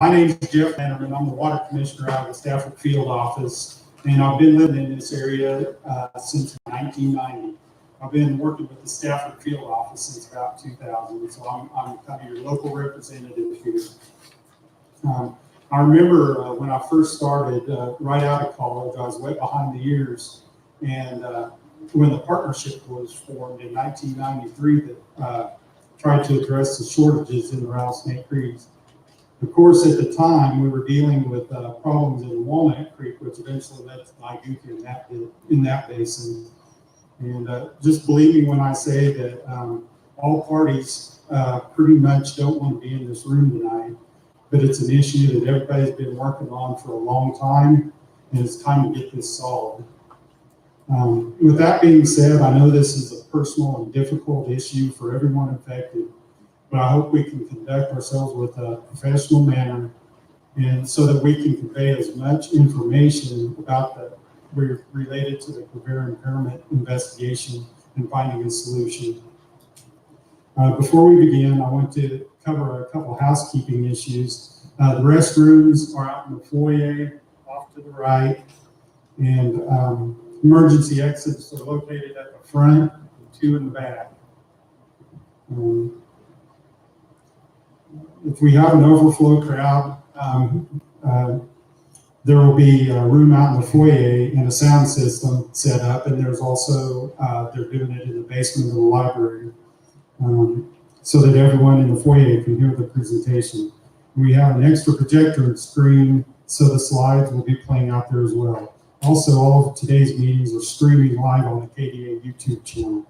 My name is Jeff Bannerman. I'm the water commissioner out of the Stafford field office, and I've been living in this area since 1990. I've been working with the Stafford field office since about 2000, so I'm kind of your local representative here. I remember when I first started right out of college, I was wet behind the ears, and when the partnership was formed in 1993 that tried to address the shortages in the Rattlesnake Creeks. Of course, at the time, we were dealing with problems in Walnut Creek, which eventually led to Iguka in that basin. And just believe me when I say that all parties pretty much don't want to be in this room tonight, but it's an issue that everybody's been working on for a long time, and it's time to get this solved. With that being said, I know this is a personal and difficult issue for everyone affected, but I hope we can conduct ourselves with a professional manner, and so that we can convey as much information about related to the Quivira impairment investigation and finding a solution. Before we begin, I want to cover a couple housekeeping issues. The restrooms are out in the foyer, off to the right, and emergency exits are located at the front and 2 in the back. If we have an overflow crowd, there will be a room out in the foyer and a sound system set up, and there's also, they're doing it in the basement of the library, so that everyone in the foyer can hear the presentation. We have an extra projector and screen, so the slides will be playing out there as well. Also, all of today's meetings are streaming live on the KDA YouTube channel.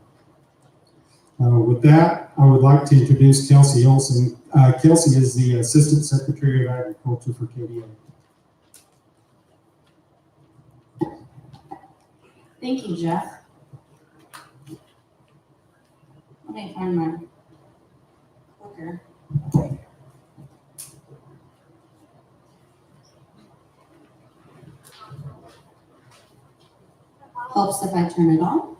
With that, I would like to introduce Kelsey Olson. Kelsey is the Assistant Secretary of Agriculture for KDA. Thank you, Jeff. Let me find my clicker. Okay. Helps if I turn it on.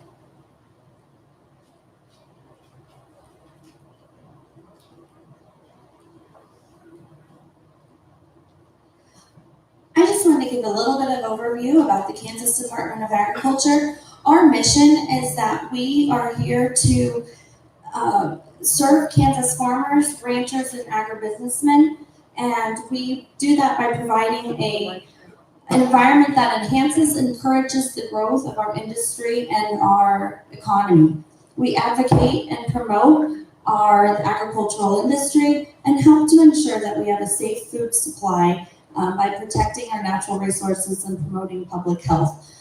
I just want to give a little bit of overview about the Kansas Department of Agriculture. Our mission is that we are here to serve Kansas farmers, ranchers, and agribusinessmen, and we do that by providing an environment that enhances and encourages the growth of our industry and our economy. We advocate and promote our agricultural industry and help to ensure that we have a safe food supply by protecting our natural resources and promoting public health.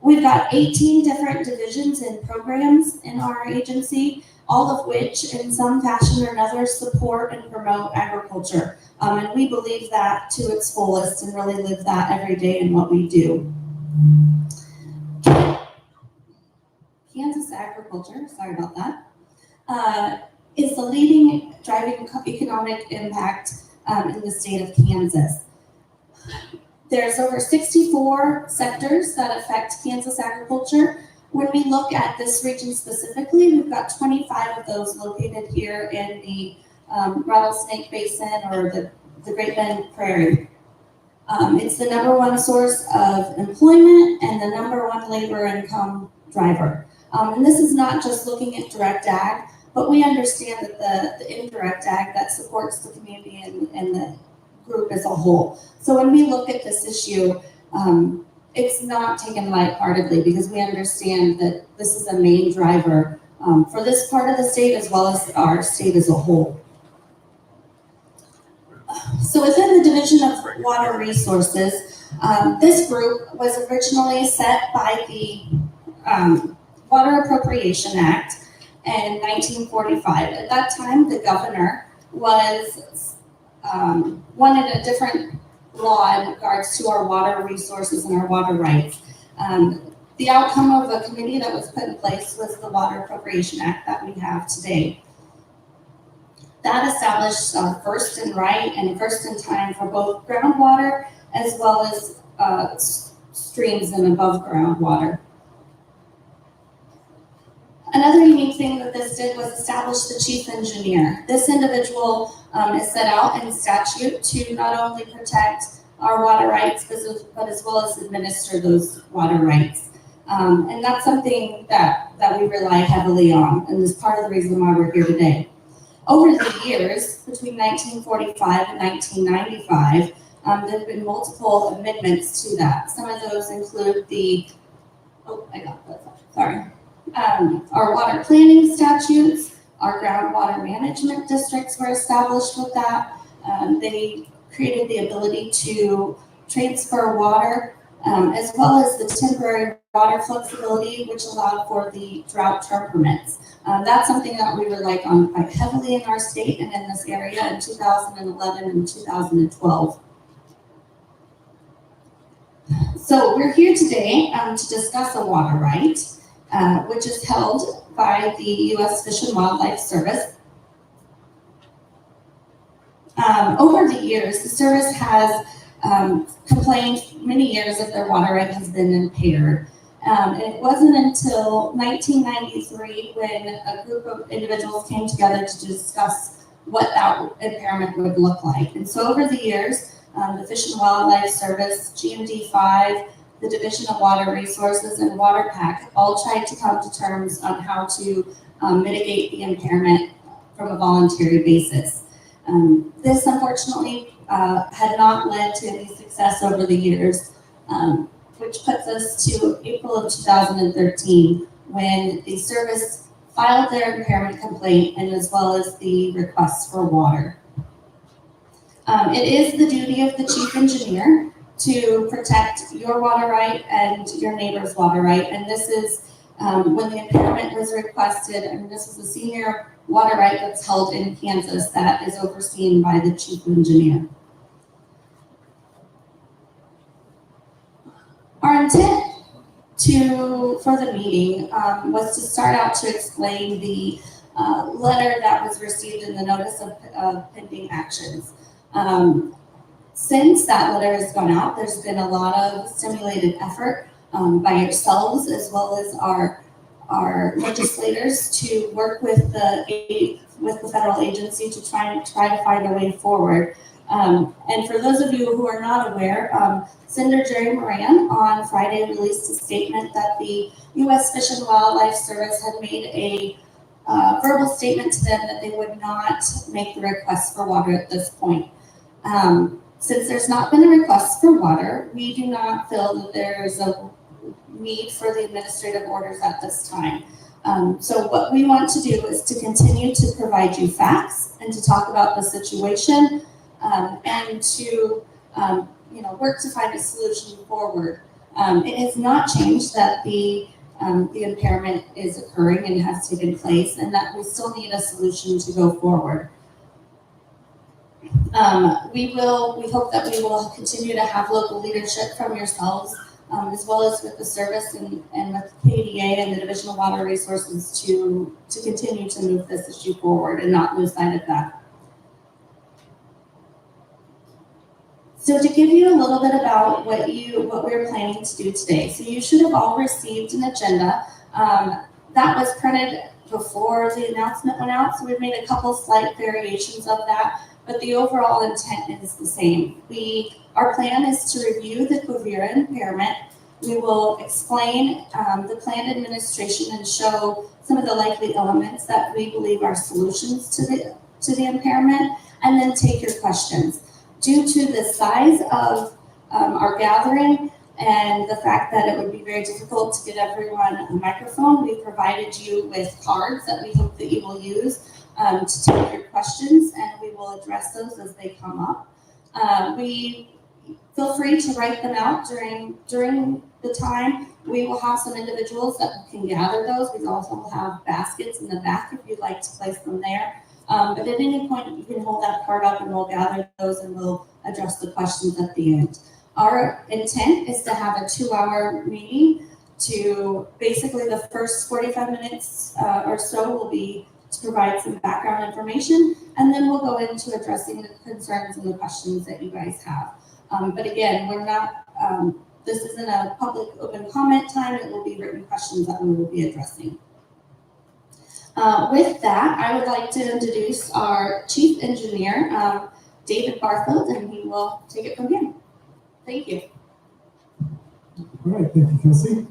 We've got 18 different divisions and programs in our agency, all of which in some fashion or another support and promote agriculture. And we believe that to its fullest and really live that every day in what we do. Kansas agriculture, sorry about that, is the leading driving economic impact in the state of Kansas. There's over 64 sectors that affect Kansas agriculture. When we look at this region specifically, we've got 25 of those located here in the Rattlesnake Basin or the Great Bend Prairie. It's the #1 source of employment and the #1 labor income driver. And this is not just looking at direct ag, but we understand that the indirect ag that supports the community and the group as a whole. So when we look at this issue, it's not taken lightheartedly because we understand that this is a main driver for this part of the state as well as our state as a whole. So within the Division of Water Resources, this group was originally set by the Water Appropriation Act in 1945. At that time, the governor wanted a different law in regards to our water resources and our water rights. The outcome of a committee that was put in place was the Water Appropriation Act that we have today. That established first and right and first in time for both groundwater as well as streams and above ground water. Another unique thing that this did was establish the chief engineer. This individual is set out in statute to not only protect our water rights, but as well as administer those water rights. And that's something that we rely heavily on, and is part of the reason why we're here today. Over the years, between 1945 and 1995, there have been multiple amendments to that. Some of those include our water planning statutes, our groundwater management districts were established with that. They created the ability to transfer water, as well as the temporary water flexibility, which allowed for the drought term permits. That's something that we relied on quite heavily in our state and in this area in 2011 and 2012. So we're here today to discuss a water right, which is held by the U.S. Fish and Wildlife Service. Over the years, the service has complained many years that their water right has been impaired. And it wasn't until 1993 when a group of individuals came together to discuss what that impairment would look like. And so over the years, the Fish and Wildlife Service, GMD5, the Division of Water Resources, and WaterPAC all tried to come to terms on how to mitigate the impairment from a voluntary basis. This unfortunately had not led to any success over the years, which puts us to April of 2013 when the service filed their impairment complaint and as well as the request for water. It is the duty of the chief engineer to protect your water right and your neighbor's water right, and this is when the impairment was requested, and this is a senior water right that's held in Kansas that is overseen by the chief engineer. Our intent for the meeting was to start out to explain the letter that was received in the notice of pending actions. Since that letter has gone out, there's been a lot of stimulated effort by yourselves as well as our legislators to work with the federal agency to try to find a way forward. And for those of you who are not aware, Senator Jerry Moran on Friday released a statement that the U.S. Fish and Wildlife Service had made a verbal statement to them that they would not make the request for water at this point. Since there's not been a request for water, we do not feel that there's a need for the administrative orders at this time. So what we want to do is to continue to provide you facts and to talk about the situation and to work to find a solution forward. It has not changed that the impairment is occurring and has taken place, and that we still need a solution to go forward. We hope that we will continue to have local leadership from yourselves, as well as with the service and with KDA and the Division of Water Resources to continue to move this issue forward and not lose sight of that. So to give you a little bit about what we're planning to do today. So you should have all received an agenda that was printed before the announcement went out. So we've made a couple slight variations of that, but the overall intent is the same. Our plan is to review the Quivira impairment. We will explain the planned administration and show some of the likely elements that we believe are solutions to the impairment, and then take your questions. Due to the size of our gathering and the fact that it would be very difficult to get everyone a microphone, we've provided you with cards that we hope that you will use to take your questions, and we will address those as they come up. We feel free to write them out during the time. We will have some individuals that can gather those. We also have baskets in the back if you'd like to place them there. But at any point, you can hold that card up and we'll gather those and we'll address the questions at the end. Our intent is to have a 2-hour meeting to basically the first 45 minutes or so will be to provide some background information, and then we'll go into addressing the concerns and the questions that you guys have. But again, we're not, this isn't a public open comment time. It will be written questions that we will be addressing. With that, I would like to introduce our Chief Engineer, David Barfield, and he will take it from here. Thank you. All right, thank you, Kelsey.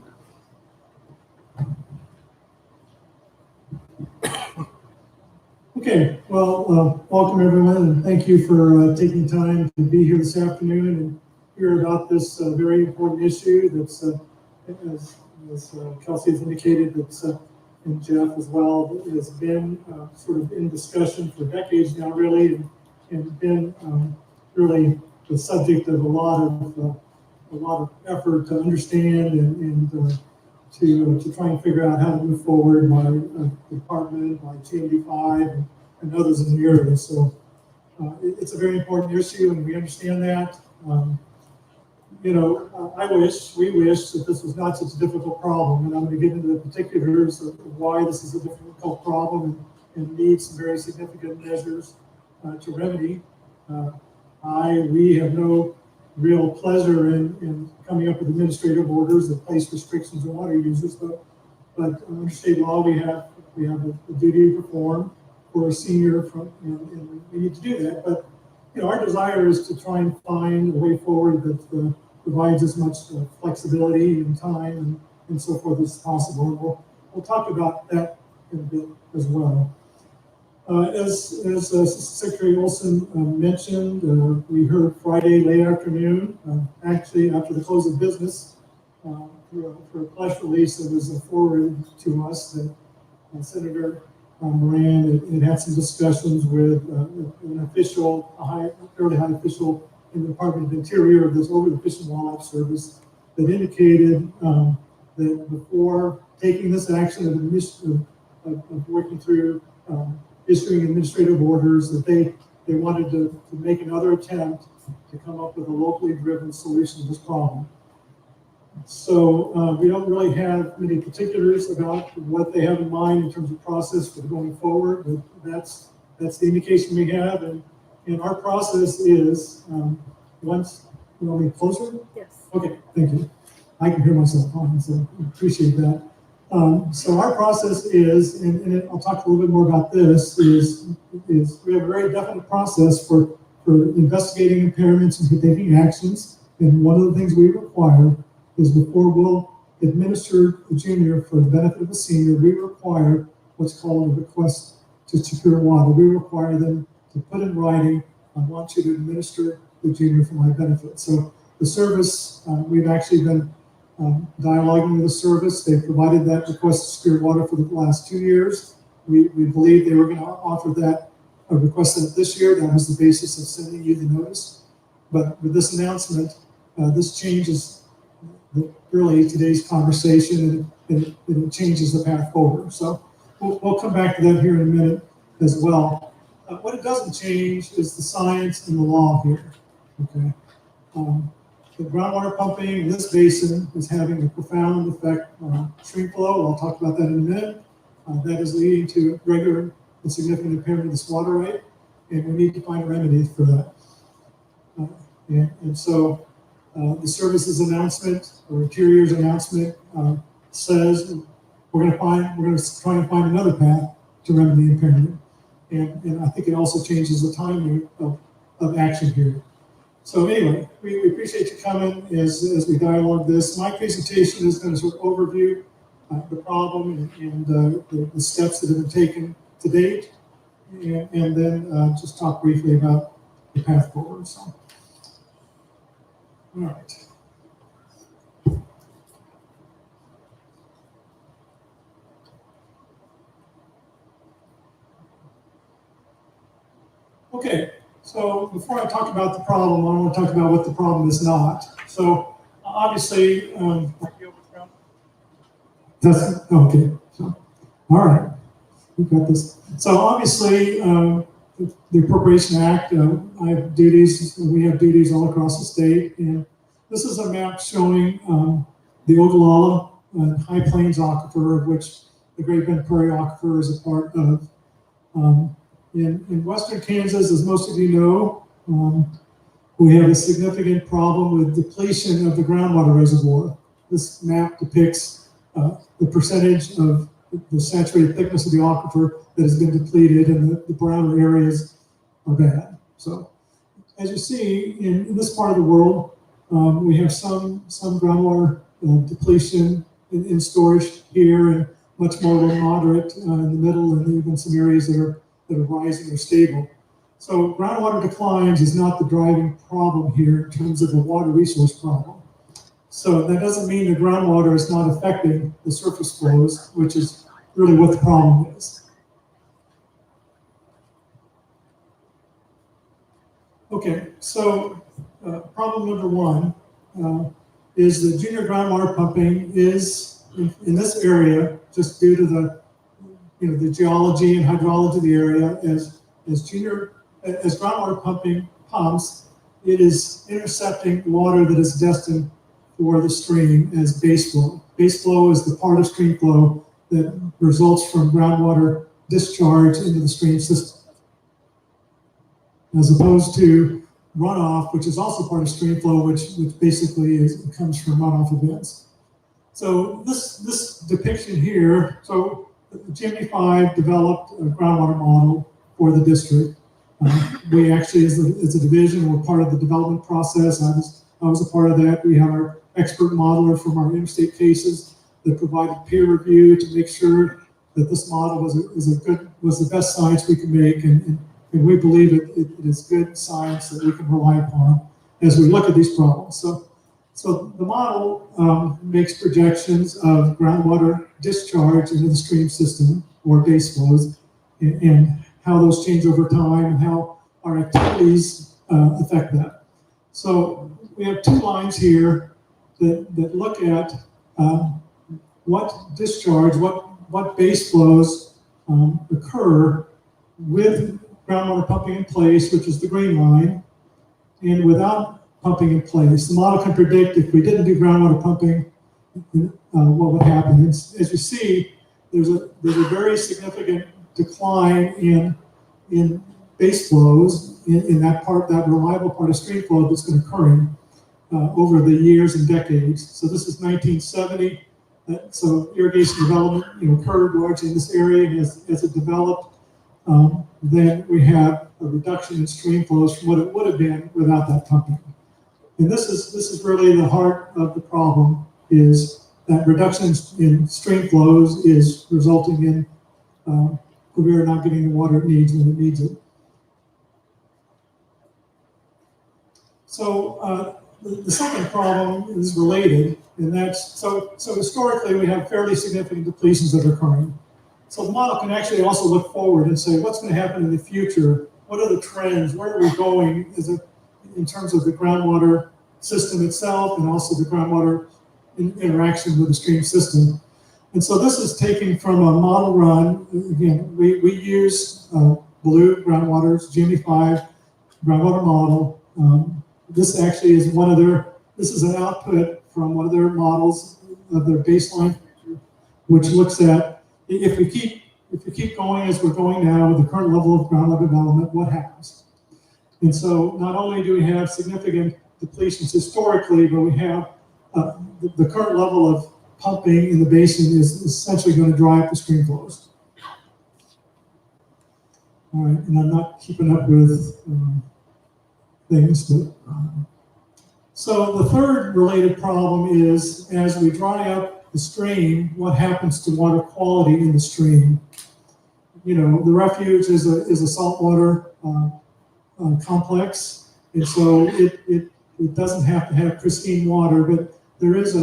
Okay, well, welcome everyone, and thank you for taking time to be here this afternoon and hear about this very important issue that's, as Kelsey has indicated, that's, and Jeff as well, that has been sort of in discussion for decades now, really, and been really the subject of a lot of effort to understand and to try and figure out how to move forward by department, by TMD5 and others in the area. So it's a very important issue, and we understand that. We wish that this was not such a difficult problem, and I'm going to get into the particulars of why this is a difficult problem and needs some very significant measures to remedy. We have no real pleasure in coming up with administrative orders that place restrictions on water users, but under state law we have a duty to perform for a senior, and we need to do that. But our desire is to try and find a way forward that provides as much flexibility and time and so forth as possible. And we'll talk about that in a bit as well. As Secretary Olson mentioned, we heard Friday late afternoon, actually after the close of business, for a press release that was forwarded to us that Senator Moran had some discussions with an official, a fairly high official in the Department of Interior over the Fish and Wildlife Service that indicated that before taking this action of working through issuing administrative orders, that they wanted to make another attempt to come up with a locally driven solution to this problem. So we don't really have many particulars about what they have in mind in terms of process for going forward, but that's the indication we have, and our process is once you want me closer? Yes. Okay, thank you. I can hear myself fine, so I appreciate that. So our process is, and I'll talk a little bit more about this, is we have a very definite process for investigating impairments and taking actions. And one of the things we require is before we'll administer the junior for the benefit of the senior, we require what's called a request to secure water. We require them to put in writing, I want you to administer the junior for my benefit. So the service, we've actually been dialoguing with the service. They've provided that request to secure water for the last 2 years. We believe they were going to offer that, request that this year. That was the basis of sending you the notice. But with this announcement, this changes really today's conversation, and it changes the path forward. So we'll come back to that here in a minute as well. What it doesn't change is the science and the law here. Okay. The groundwater pumping in this basin is having a profound effect on stream flow. I'll talk about that in a minute. That is leading to regular and significant impairment of this water right, and we need to find remedies for that. So the service's announcement, or Interior's announcement, says we're going to try and find another path to remedy impairment, and I think it also changes the timing of action here. So anyway, we appreciate you coming as we dialogue this. My presentation is going to sort of overview the problem and the steps that have been taken to date, and then just talk briefly about the path forward. So, all right. Okay. So before I talk about the problem, I want to talk about what the problem is not. So obviously, that's okay. So, all right, we've got this. So obviously, the Appropriation Act. I have duties. We have duties all across the state, and this is a map showing the Ogallala High Plains Aquifer, of which the Great Bend Prairie Aquifer is a part of. In western Kansas, as most of you know, we have a significant problem with depletion of the groundwater reservoir. This map depicts the percentage of the saturated thickness of the aquifer that has been depleted, and the browner areas are bad. So as you see, in this part of the world, we have some groundwater depletion in storage here, and much more moderate in the middle, and even some areas that are rising or stable. So groundwater declines is not the driving problem here in terms of a water resource problem. So that doesn't mean the groundwater is not affecting the surface flows, which is really what the problem is. Okay, so problem number one is that junior groundwater pumping is in this area, just due to the geology and hydrology of the area, as groundwater pumping pumps, it is intercepting water that is destined for the stream as base flow. Base flow is the part of stream flow that results from groundwater discharge into the stream system, as opposed to runoff, which is also part of stream flow, which basically comes from runoff events. So this depiction here, so GMD5 developed a groundwater model for the district. We actually, as a division, were part of the development process. I was a part of that. We have our expert modeler from our interstate cases that provided peer review to make sure that this model was the best science we could make, and we believe it is good science that we can rely upon as we look at these problems. So the model makes projections of groundwater discharge into the stream system or base flows, and how those change over time and how our activities affect that. So we have two lines here that look at what discharge, what base flows occur with groundwater pumping in place, which is the green line, and without pumping in place. The model can predict if we didn't do groundwater pumping, what would happen. As you see, there's a very significant decline in base flows in that reliable part of stream flow that's been occurring over the years and decades. So this is 1970. So irrigation development occurred largely in this area, and as it developed, then we have a reduction in stream flows from what it would have been without that pumping. And this is really the heart of the problem, is that reduction in stream flows is resulting in Quivira not getting the water it needs when it needs it. So the second problem is related, and that's, so historically we have fairly significant depletions that are occurring. So the model can actually also look forward and say, what's going to happen in the future? What are the trends? Where are we going in terms of the groundwater system itself, and also the groundwater interaction with the stream system? And so this is taken from a model run. Again, we use blue groundwater's GMD5 groundwater model. This actually is this is an output from one of their models of their baseline picture, which looks at if we keep going as we're going now with the current level of groundwater development, what happens? And so not only do we have significant depletions historically, but we have the current level of pumping in the basin is essentially going to dry up the stream flows. All right, and I'm not keeping up with things, but so the third related problem is, as we dry up the stream, what happens to water quality in the stream? The refuge is a saltwater complex, and so it doesn't have to have pristine water, but there's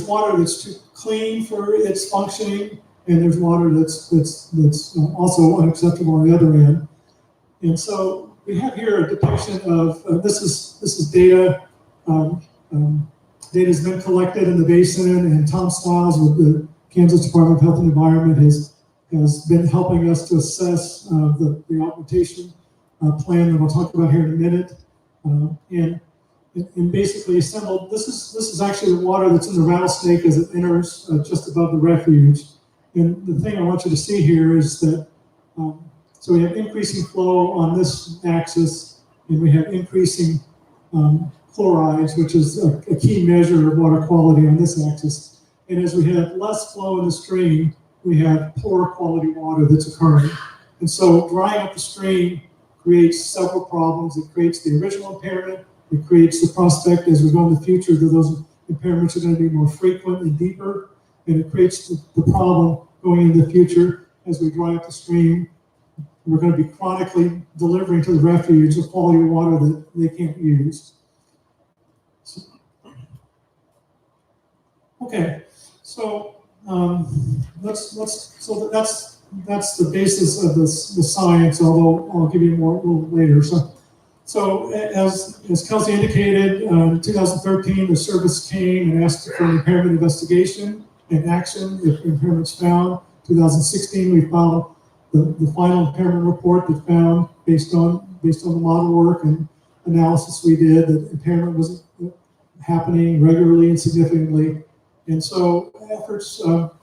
water that's too clean for its functioning, and there's water that's also unacceptable on the other end. And so we have here a depiction of this is data. Data has been collected in the basin, and Tom Stiles with the Kansas Department of Health and Environment has been helping us to assess the augmentation plan that we'll talk about here in a minute, and basically assembled. This is actually the water that's in the rattlesnake as it enters just above the refuge. And the thing I want you to see here is that so we have increasing flow on this axis, and we have increasing chlorides, which is a key measure of water quality on this axis. And as we have less flow in the stream, we have poor quality water that's occurring. And so drying up the stream creates several problems. It creates the original impairment. It creates the prospect as we go in the future that those impairments are going to be more frequent and deeper. And it creates the problem going into the future as we dry up the stream. We're going to be chronically delivering to the refuge a quality of water that they can't use. Okay, so that's the basis of the science. Although I'll give you more a little later. So as Kelsey indicated, in 2013 the service came and asked for an impairment investigation and action if impairments found. 2016 we filed the final impairment report that found based on the model work and analysis we did that impairment was happening regularly and significantly. And so efforts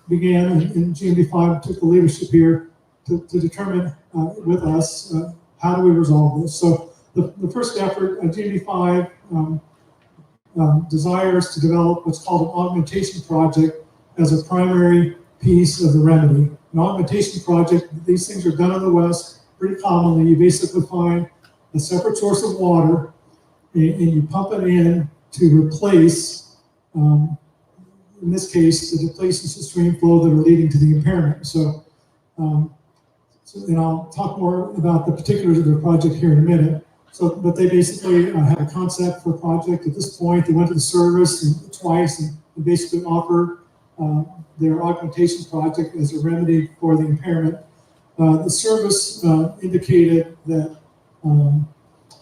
began, and GMD5 took the leadership here to determine with us how do we resolve this. So the first effort, GMD5 desires to develop what's called an augmentation project as a primary piece of the remedy. An augmentation project, these things are done in the West pretty commonly. You basically find a separate source of water and you pump it in to replace in this case, the depletions of stream flow that are leading to the impairment. So, and I'll talk more about the particulars of the project here in a minute. So, but they basically had a concept for a project. At this point, they went to the service twice and basically offered their augmentation project as a remedy for the impairment. The service indicated that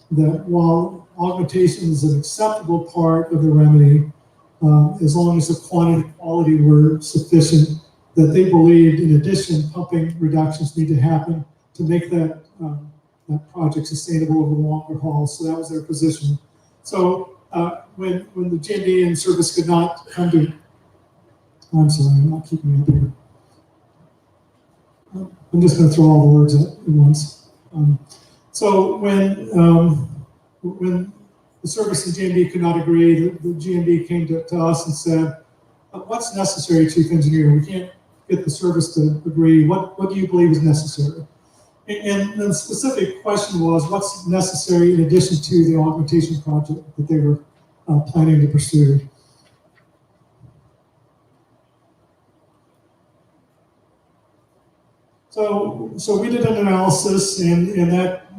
while augmentation is an acceptable part of the remedy, as long as the quantity and quality were sufficient, that they believed in addition pumping reductions need to happen to make that project sustainable over the longer haul. So that was their position. So when the GMD and service could not come to, I'm sorry, I'm not keeping up here. I'm just going to throw all the words at once. So when the service and GMD could not agree, the GMD came to us and said, what's necessary, Chief Engineer? We can't get the service to agree. What do you believe is necessary? And the specific question was, what's necessary in addition to the augmentation project that they were planning to pursue? So we did an analysis, and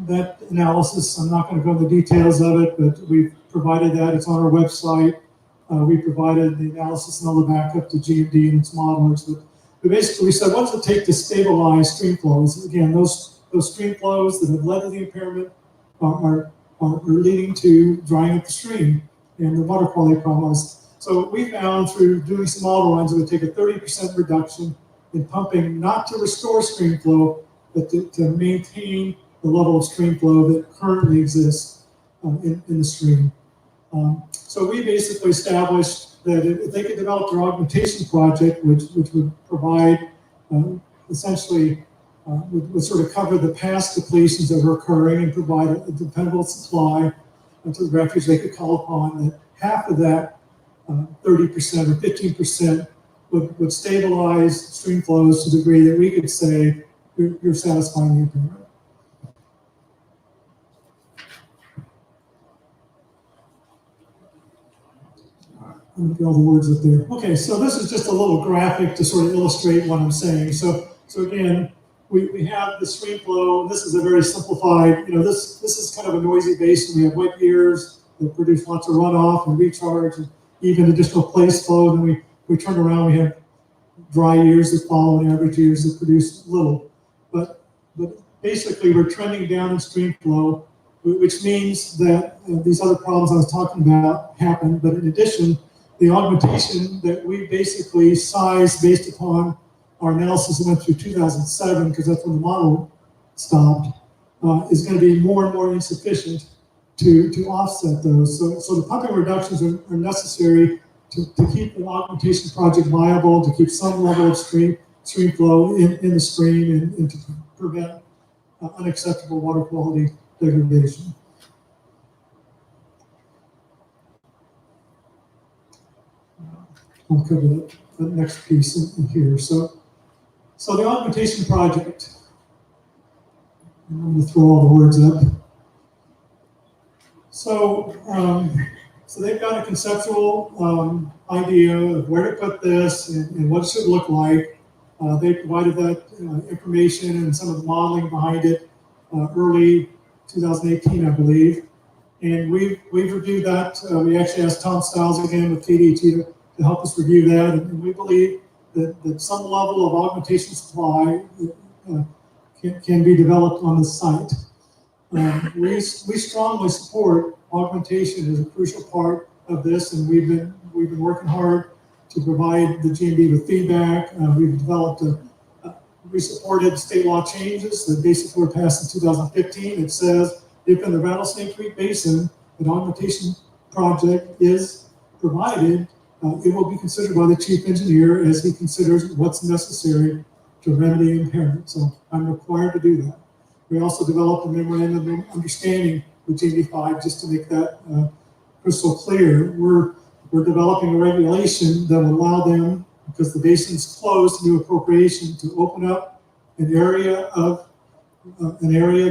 that analysis, I'm not going to go into the details of it, but we've provided that. It's on our website. We provided the analysis and all the backup to GMD and its modelers. But basically, we said, what does it take to stabilize stream flows? Again, those stream flows that have led to the impairment are leading to drying up the stream and the water quality problems. So we found through doing some model runs, it would take a 30% reduction in pumping, not to restore stream flow, but to maintain the level of stream flow that currently exists in the stream. So we basically established that if they could develop their augmentation project, which would provide essentially would sort of cover the past depletions that were occurring and provide a dependable supply to the refuge they could call upon, that half of that 30% or 15% would stabilize stream flows to the degree that we could say you're satisfying the impairment. Let me get all the words up there. Okay, so this is just a little graphic to sort of illustrate what I'm saying. So again, we have the stream flow. This is a very simplified, this is kind of a noisy basin. We have wet years that produce lots of runoff and recharge and even additional place flow. And we turn around, we have dry years that follow and average years that produce little. But basically we're trending down in stream flow, which means that these other problems I was talking about happen. But in addition, the augmentation that we basically sized based upon our analysis that went through 2007, because that's when the model stopped, is going to be more and more insufficient to offset those. So the pumping reductions are necessary to keep the augmentation project viable, to keep some level of stream flow in the stream and to prevent unacceptable water quality degradation. I'll cover the next piece in here. So the augmentation project. I'm going to throw all the words up. So they've got a conceptual idea of where to put this and what it should look like. They provided that information and some of the modeling behind it early 2018, I believe. And we've reviewed that. We actually asked Tom Stiles again with KDA to help us review that. And we believe that some level of augmentation supply can be developed on the site. We strongly support augmentation as a crucial part of this, and we've been working hard to provide the GMB with feedback. We've developed we supported state law changes that basically were passed in 2015. It says if in the Rattlesnake Creek Basin an augmentation project is provided, it will be considered by the chief engineer as he considers what's necessary to remedy impairment. So I'm required to do that. We also developed a memorandum of understanding with GMB5 just to make that crystal clear. We're developing a regulation that will allow them, because the basin's closed to new appropriation, to open up an area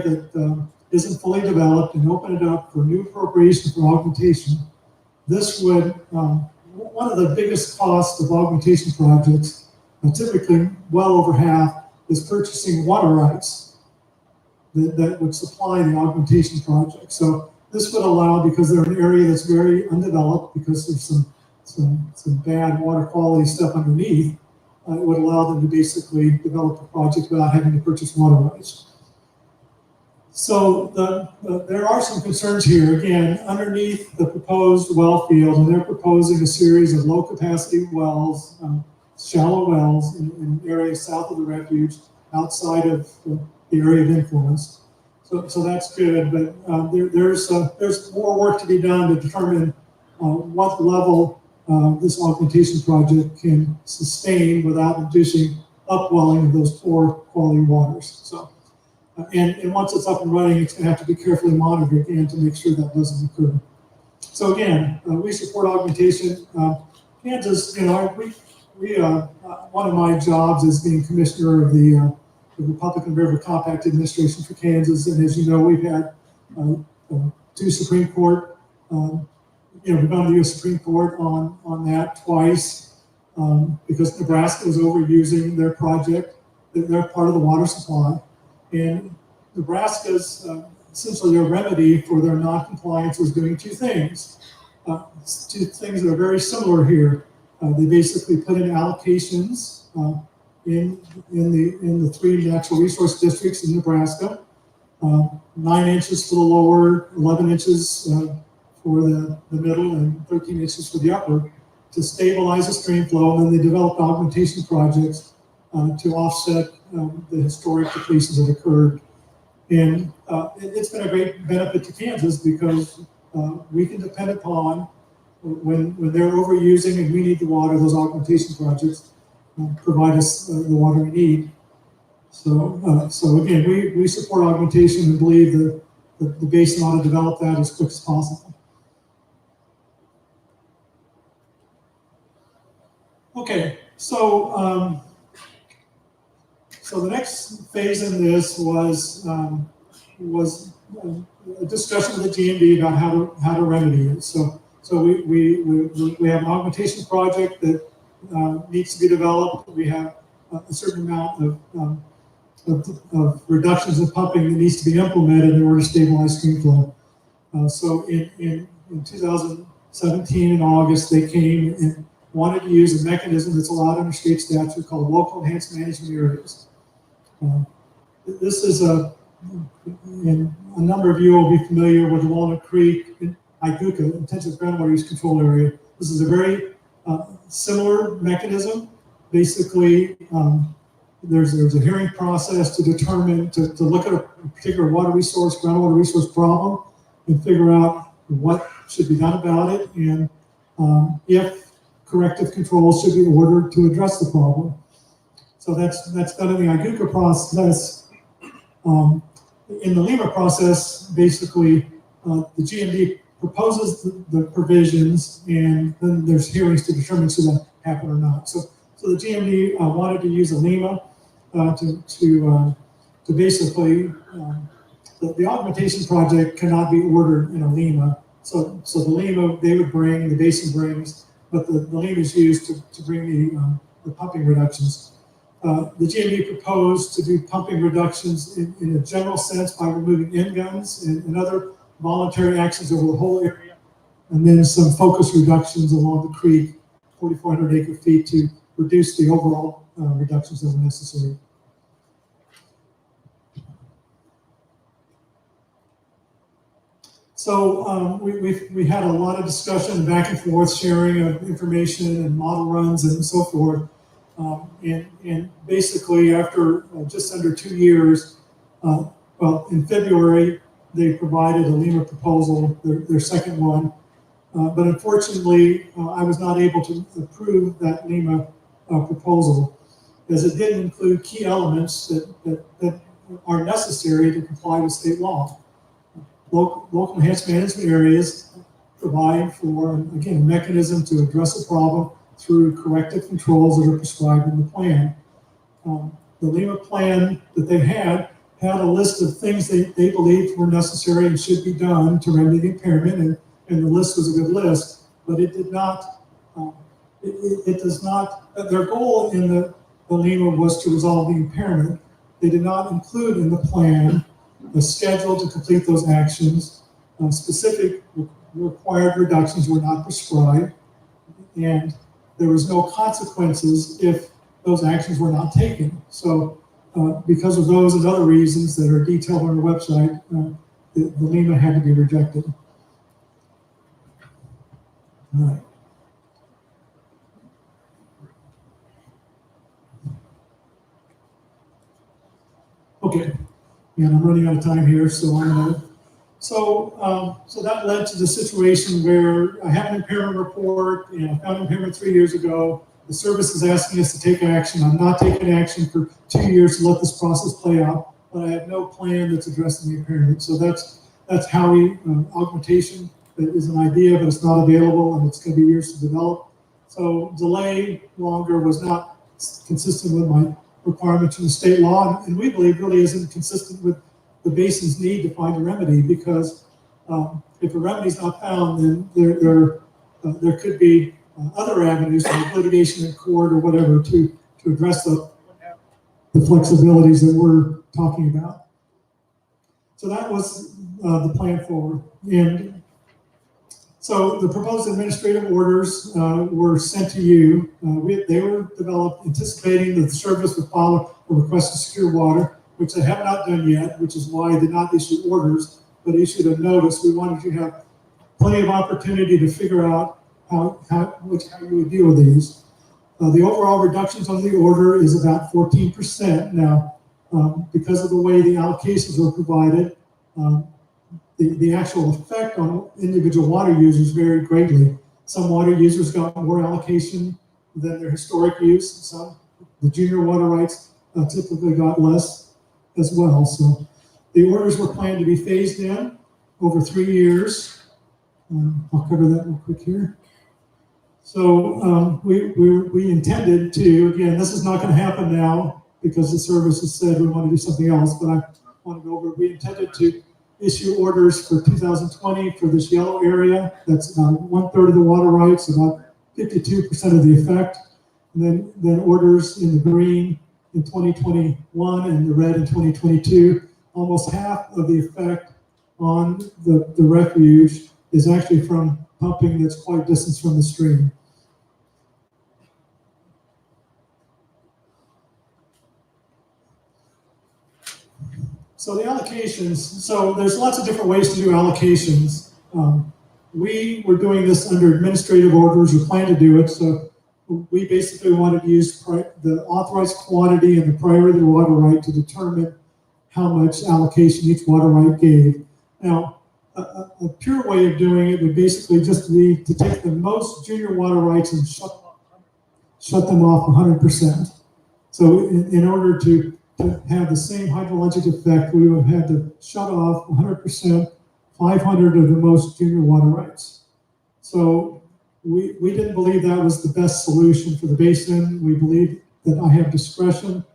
that isn't fully developed and open it up for new appropriation for augmentation. This would, one of the biggest costs of augmentation projects, typically well over half, is purchasing water rights that would supply the augmentation project. So this would allow, because they're an area that's very undeveloped, because there's some bad water quality stuff underneath, it would allow them to basically develop a project without having to purchase water rights. So there are some concerns here. Again, underneath the proposed well field, and they're proposing a series of low capacity wells, shallow wells in areas south of the refuge, outside of the area of influence. So that's good, but there's more work to be done to determine what level this augmentation project can sustain without inducing upwelling of those poor quality waters. So, and once it's up and running, it's going to have to be carefully monitored again to make sure that doesn't occur. So again, we support augmentation. Kansas, one of my jobs is being commissioner of the Republican River Compact Administration for Kansas, and as you know, we've had two Supreme Court, we've gone to the U.S. Supreme Court on that twice because Nebraska was overusing their project. They're part of the water supply, and Nebraska's essentially a remedy for their non-compliance was doing two things that are very similar here. They basically put in allocations in the three natural resource districts in Nebraska, 9 inches for the lower, 11 inches for the middle, and 13 inches for the upper, to stabilize the stream flow. And then they developed augmentation projects to offset the historic depletions that occurred. And it's been a great benefit to Kansas because we can depend upon when they're overusing and we need the water, those augmentation projects provide us the water we need. So again, we support augmentation and believe that the basin ought to develop that as quick as possible. Okay, so the next phase in this was a discussion with the GMB about how to remedy it. So we have an augmentation project that needs to be developed. We have a certain amount of reductions in pumping that needs to be implemented in order to stabilize stream flow. So in 2017 in August, they came and wanted to use a mechanism that's allowed under state statute called local enhanced management areas. This is and a number of you will be familiar with the Walnut Creek IGUCA, Intensive Groundwater Use Control Area. This is a very similar mechanism. Basically, there's a hearing process to determine, to look at a particular water resource, groundwater resource problem, and figure out what should be done about it, and if corrective controls should be ordered to address the problem. So that's done in the IGUCA process. In the LEMA process, basically, the GMD proposes the provisions, and then there's hearings to determine should that happen or not. So the GMD wanted to use a LEMA to basically, the augmentation project cannot be ordered in a LEMA. So the LEMA they would bring, the basin brings, but the LEMA is used to bring the pumping reductions. The GMD proposed to do pumping reductions in a general sense by removing end guns and other voluntary actions over the whole area, and then some focus reductions along the creek, 4,400 acre feet, to reduce the overall reductions that were necessary. So we had a lot of discussion, back and forth, sharing of information and model runs and so forth. And basically, after just under 2 years, well, in February, they provided a LEMA proposal, their second one. But unfortunately, I was not able to approve that LEMA proposal, as it didn't include key elements that are necessary to comply with state law. Local enhanced management areas provide for, again, a mechanism to address a problem through corrective controls that are prescribed in the plan. The LEMA plan that they had a list of things they believed were necessary and should be done to remedy the impairment, and the list was a good list, but it did not, it does not, their goal in the LEMA was to resolve the impairment. They did not include in the plan a schedule to complete those actions. Specific required reductions were not prescribed, and there was no consequences if those actions were not taken. So because of those and other reasons that are detailed on the website, the LEMA had to be rejected. All right. Okay, and I'm running out of time here, so I'm gonna. So that led to the situation where I have an impairment report, and I found impairment 3 years ago. The service is asking us to take action. I'm not taking action for 2 years to let this process play out, but I have no plan that's addressing the impairment. So that's how augmentation is an idea, but it's not available, and it's going to be years to develop. So delay longer was not consistent with my requirements in the state law, and we believe really isn't consistent with the basin's need to find a remedy, because if a remedy is not found, then there could be other avenues like litigation in court or whatever to address the flexibilities that we're talking about. So that was the plan forward. And so the proposed administrative orders were sent to you. They were developed anticipating that the service would file a request to secure water, which they have not done yet, which is why I did not issue orders, but issued a notice. We wanted you to have plenty of opportunity to figure out how you would deal with these. The overall reductions on the order is about 14%. Now, because of the way the allocations are provided, the actual effect on individual water users varied greatly. Some water users got more allocation than their historic use. Some, the junior water rights, typically got less as well. So the orders were planned to be phased in over 3 years. I'll cover that real quick here. So we intended to, again, this is not going to happen now because the service has said we want to do something else, but I want to go over, we intended to issue orders for 2020 for this yellow area. That's about 1/3 of the water rights, about 52% of the effect. And then orders in the green in 2021 and the red in 2022. Almost half of the effect on the refuge is actually from pumping that's quite distance from the stream. So the allocations, so there's lots of different ways to do allocations. We were doing this under administrative orders, or plan to do it, so we basically wanted to use the authorized quantity and the priority of the water right to determine how much allocation each water right gave. Now, a pure way of doing it would basically just be to take the most junior water rights and shut them off 100%. So in order to have the same hydrologic effect, we would have had to shut off 100% 500 of the most junior water rights. So we didn't believe that was the best solution for the basin. We believe that I have discretion.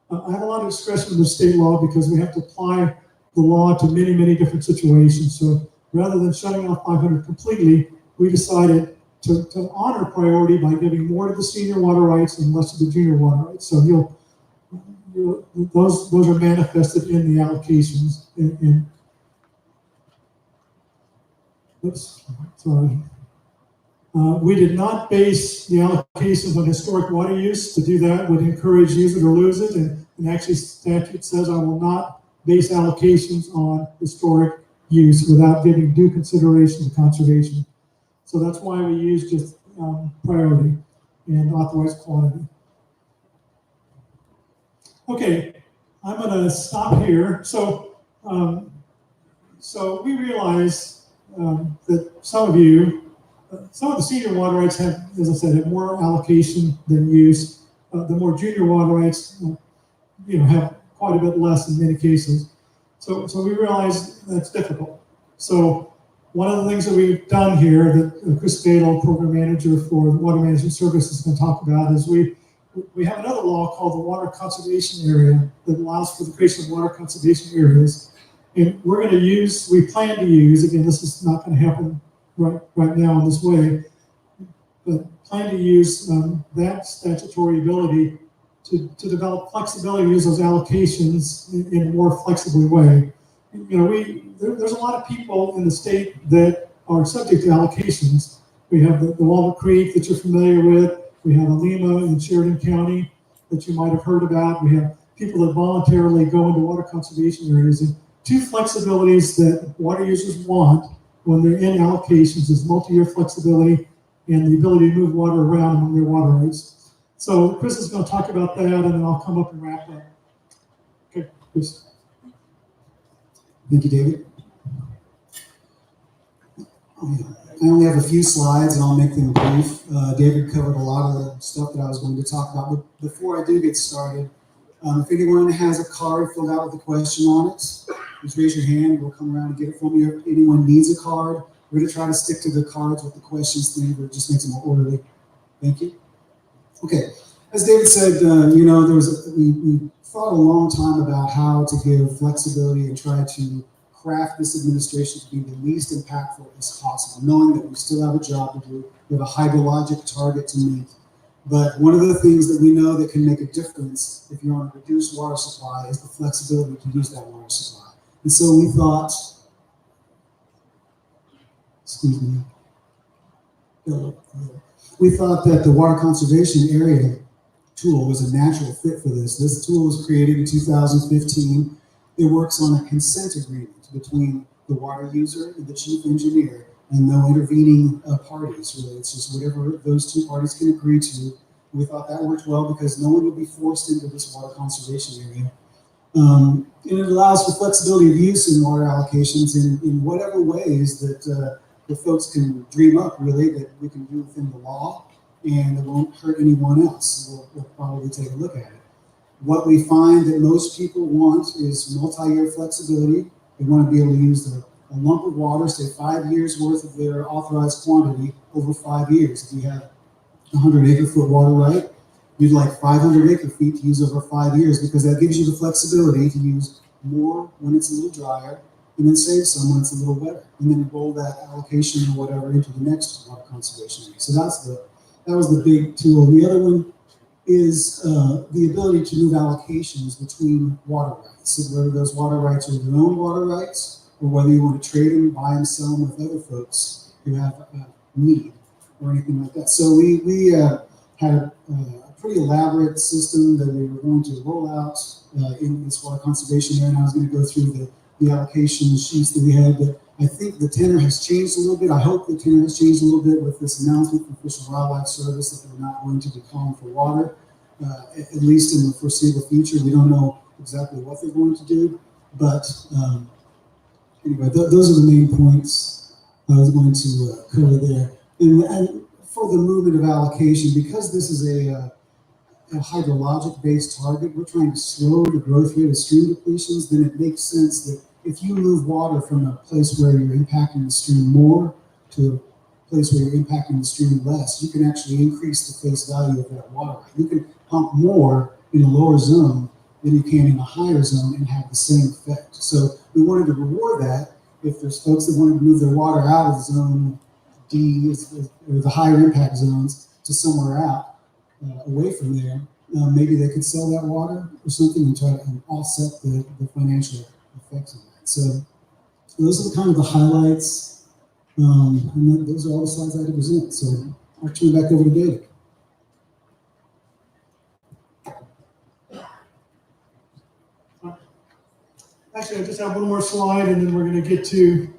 I have a lot of discretion in the state law because we have to apply the law to many, many different situations. So rather than shutting off 500 completely, we decided to honor priority by giving more to the senior water rights and less to the junior water rights. So those are manifested in the allocations. Oops, sorry. We did not base the allocations on historic water use. To do that would encourage use it or lose it, and actually statute says I will not base allocations on historic use without giving due consideration to conservation. So that's why we use just priority and authorized quantity. Okay, I'm going to stop here. So we realize that some of the senior water rights have, as I said, have more allocation than use. The more junior water rights, have quite a bit less in many cases. So we realize that's difficult. So one of the things that we've done here that Chris Badel, Program Manager for the Water Management Services, is going to talk about is we have another law called the Water Conservation Area that allows for the creation of water conservation areas. And we plan to use, again, this is not going to happen right now in this way, but plan to use that statutory ability to develop flexibility to use those allocations in a more flexible way. There's a lot of people in the state that are subject to allocations. We have the Walnut Creek that you're familiar with. We have Alima in Sheridan County that you might have heard about. We have people that voluntarily go into water conservation areas. And two flexibilities that water users want when they're in allocations is multi-year flexibility and the ability to move water around among their water rights. So Chris is going to talk about that, and then I'll come up and wrap up. Okay, Chris. Thank you, David. I only have a few slides, and I'll make them brief. David covered a lot of the stuff that I was going to talk about. But before I do get started, if anyone has a card filled out with a question on it, just raise your hand. We'll come around and get it from you. If anyone needs a card, we're going to try to stick to the cards with the questions thing, but it just makes it more orderly. Thank you. Okay, as David said, we thought a long time about how to give flexibility and try to craft this administration to be the least impactful as possible, knowing that we still have a job to do. We have a hydrologic target to meet. But one of the things that we know that can make a difference if you're on a reduced water supply is the flexibility to use that water supply. And so we thought, we thought that the water conservation area tool was a natural fit for this. This tool was created in 2015. It works on a consent agreement between the water user and the chief engineer, and no intervening parties, really. It's just whatever those two parties can agree to. We thought that worked well because no one would be forced into this water conservation area. And it allows for flexibility of use in water allocations in whatever ways that the folks can dream up, really, that we can do within the law, and it won't hurt anyone else. We'll probably take a look at it. What we find that most people want is multi-year flexibility. They want to be able to use a lump of water, say 5 years worth of their authorized quantity over 5 years. If you have 100 acre-foot water right, you'd like 500 acre-feet to use over 5 years, because that gives you the flexibility to use more when it's a little drier, and then save some when it's a little wetter, and then roll that allocation or whatever into the next water conservation area. So that was the big tool. The other one is the ability to move allocations between water rights. So whether those water rights are your own water rights, or whether you want to trade them, buy them, sell them with other folks who have need or anything like that. So we had a pretty elaborate system that we were going to roll out in this water conservation area, and I was going to go through the allocation sheets that we had, but I think the tenor has changed a little bit. I hope the tenor has changed a little bit with this announcement from Fish and Wildlife Service that they're not going to be calling for water, at least in the foreseeable future. We don't know exactly what they're going to do, but anyway, those are the main points I was going to cover there. And for the movement of allocation, because this is a hydrologic-based target, we're trying to slow the growth rate of stream depletions, then it makes sense that if you move water from a place where you're impacting the stream more to a place where you're impacting the stream less, you can actually increase the face value of that water. You can pump more in a lower zone than you can in a higher zone and have the same effect. So we wanted to reward that. If there's folks that wanted to move their water out of zone D, or the higher impact zones, to somewhere out, away from there, maybe they could sell that water or something and try to offset the financial effects of that. So those are kind of the highlights, and those are all the slides I had to present. So I'll turn it back over to David. Actually, I just have one more slide, and then we're going to get to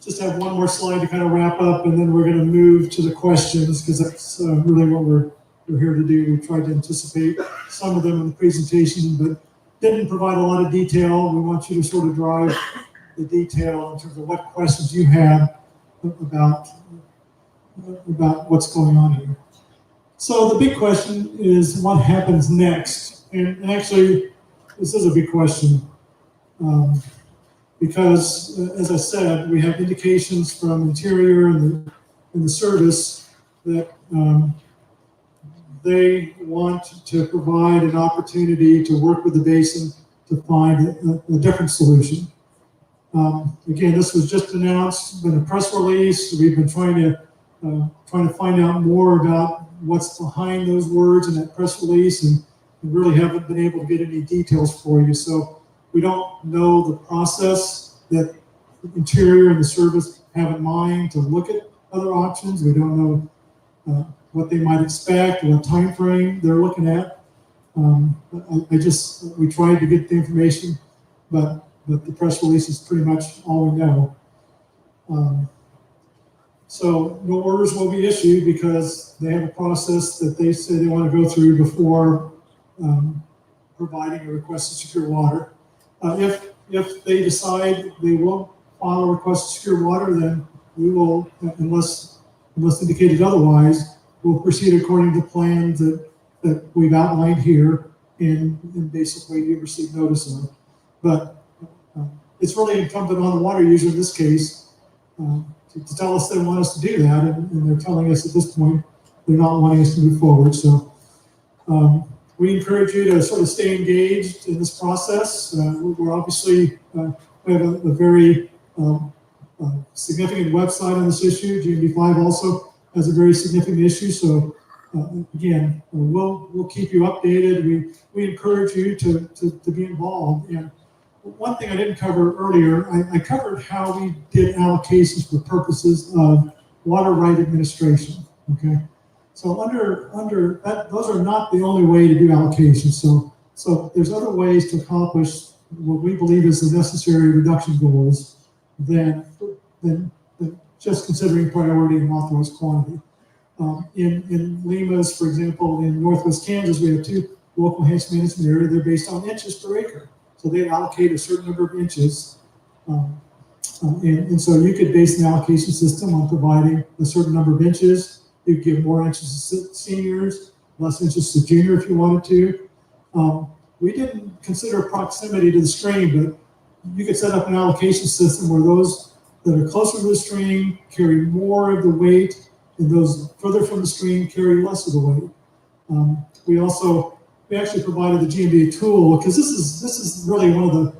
just have one more slide to kind of wrap up, and then we're going to move to the questions, because that's really what we're here to do. We tried to anticipate some of them in the presentation, but didn't provide a lot of detail. We want you to sort of drive the detail in terms of what questions you have about what's going on here. So the big question is, what happens next? And actually, this is a big question, because, as I said, we have indications from Interior and the service that they want to provide an opportunity to work with the basin to find a different solution. Again, this was just announced in a press release. We've been trying to find out more about what's behind those words in that press release, and really haven't been able to get any details for you. So we don't know the process that Interior and the service have in mind to look at other options. We don't know what they might expect, what time frame they're looking at. We tried to get the information, but the press release is pretty much all we know. So no orders will be issued because they have a process that they say they want to go through before providing a request to secure water. If they decide they won't file a request to secure water, then we will, unless indicated otherwise, we'll proceed according to the plans that we've outlined here and basically you receive notice of. But it's really incumbent on the water user in this case to tell us they want us to do that, and they're telling us at this point they're not wanting us to move forward. So we encourage you to sort of stay engaged in this process. We're obviously, we have a very significant website on this issue. GMB5 also has a very significant issue. So again, we'll keep you updated. We encourage you to be involved. And one thing I didn't cover earlier, I covered how we did allocations for purposes of water right administration. Okay. So under that, those are not the only way to do allocations. So there's other ways to accomplish what we believe is the necessary reduction goals than just considering priority and authorized quantity. In Lima's, for example, in Northwest Kansas, we have 2 local enhanced management areas. They're based on inches per acre. So they allocate a certain number of inches. And so you could base an allocation system on providing a certain number of inches. You could give more inches to seniors, less inches to junior if you wanted to. We didn't consider proximity to the stream, but you could set up an allocation system where those that are closer to the stream carry more of the weight, and those further from the stream carry less of the weight. We actually provided the GMB tool, because this is really one of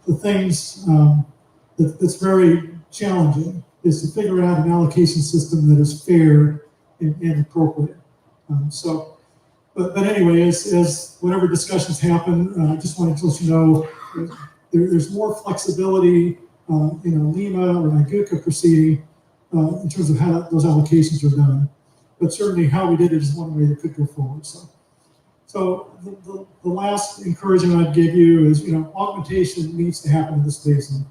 the things that's very challenging, is to figure out an allocation system that is fair and appropriate. But anyway, as whatever discussions happen, I just wanted to let you know there's more flexibility in a Lima or a GUCA proceeding in terms of how those allocations are done. But certainly how we did it is one way that could go forward. So the last encouragement I'd give you is, augmentation needs to happen in this basin.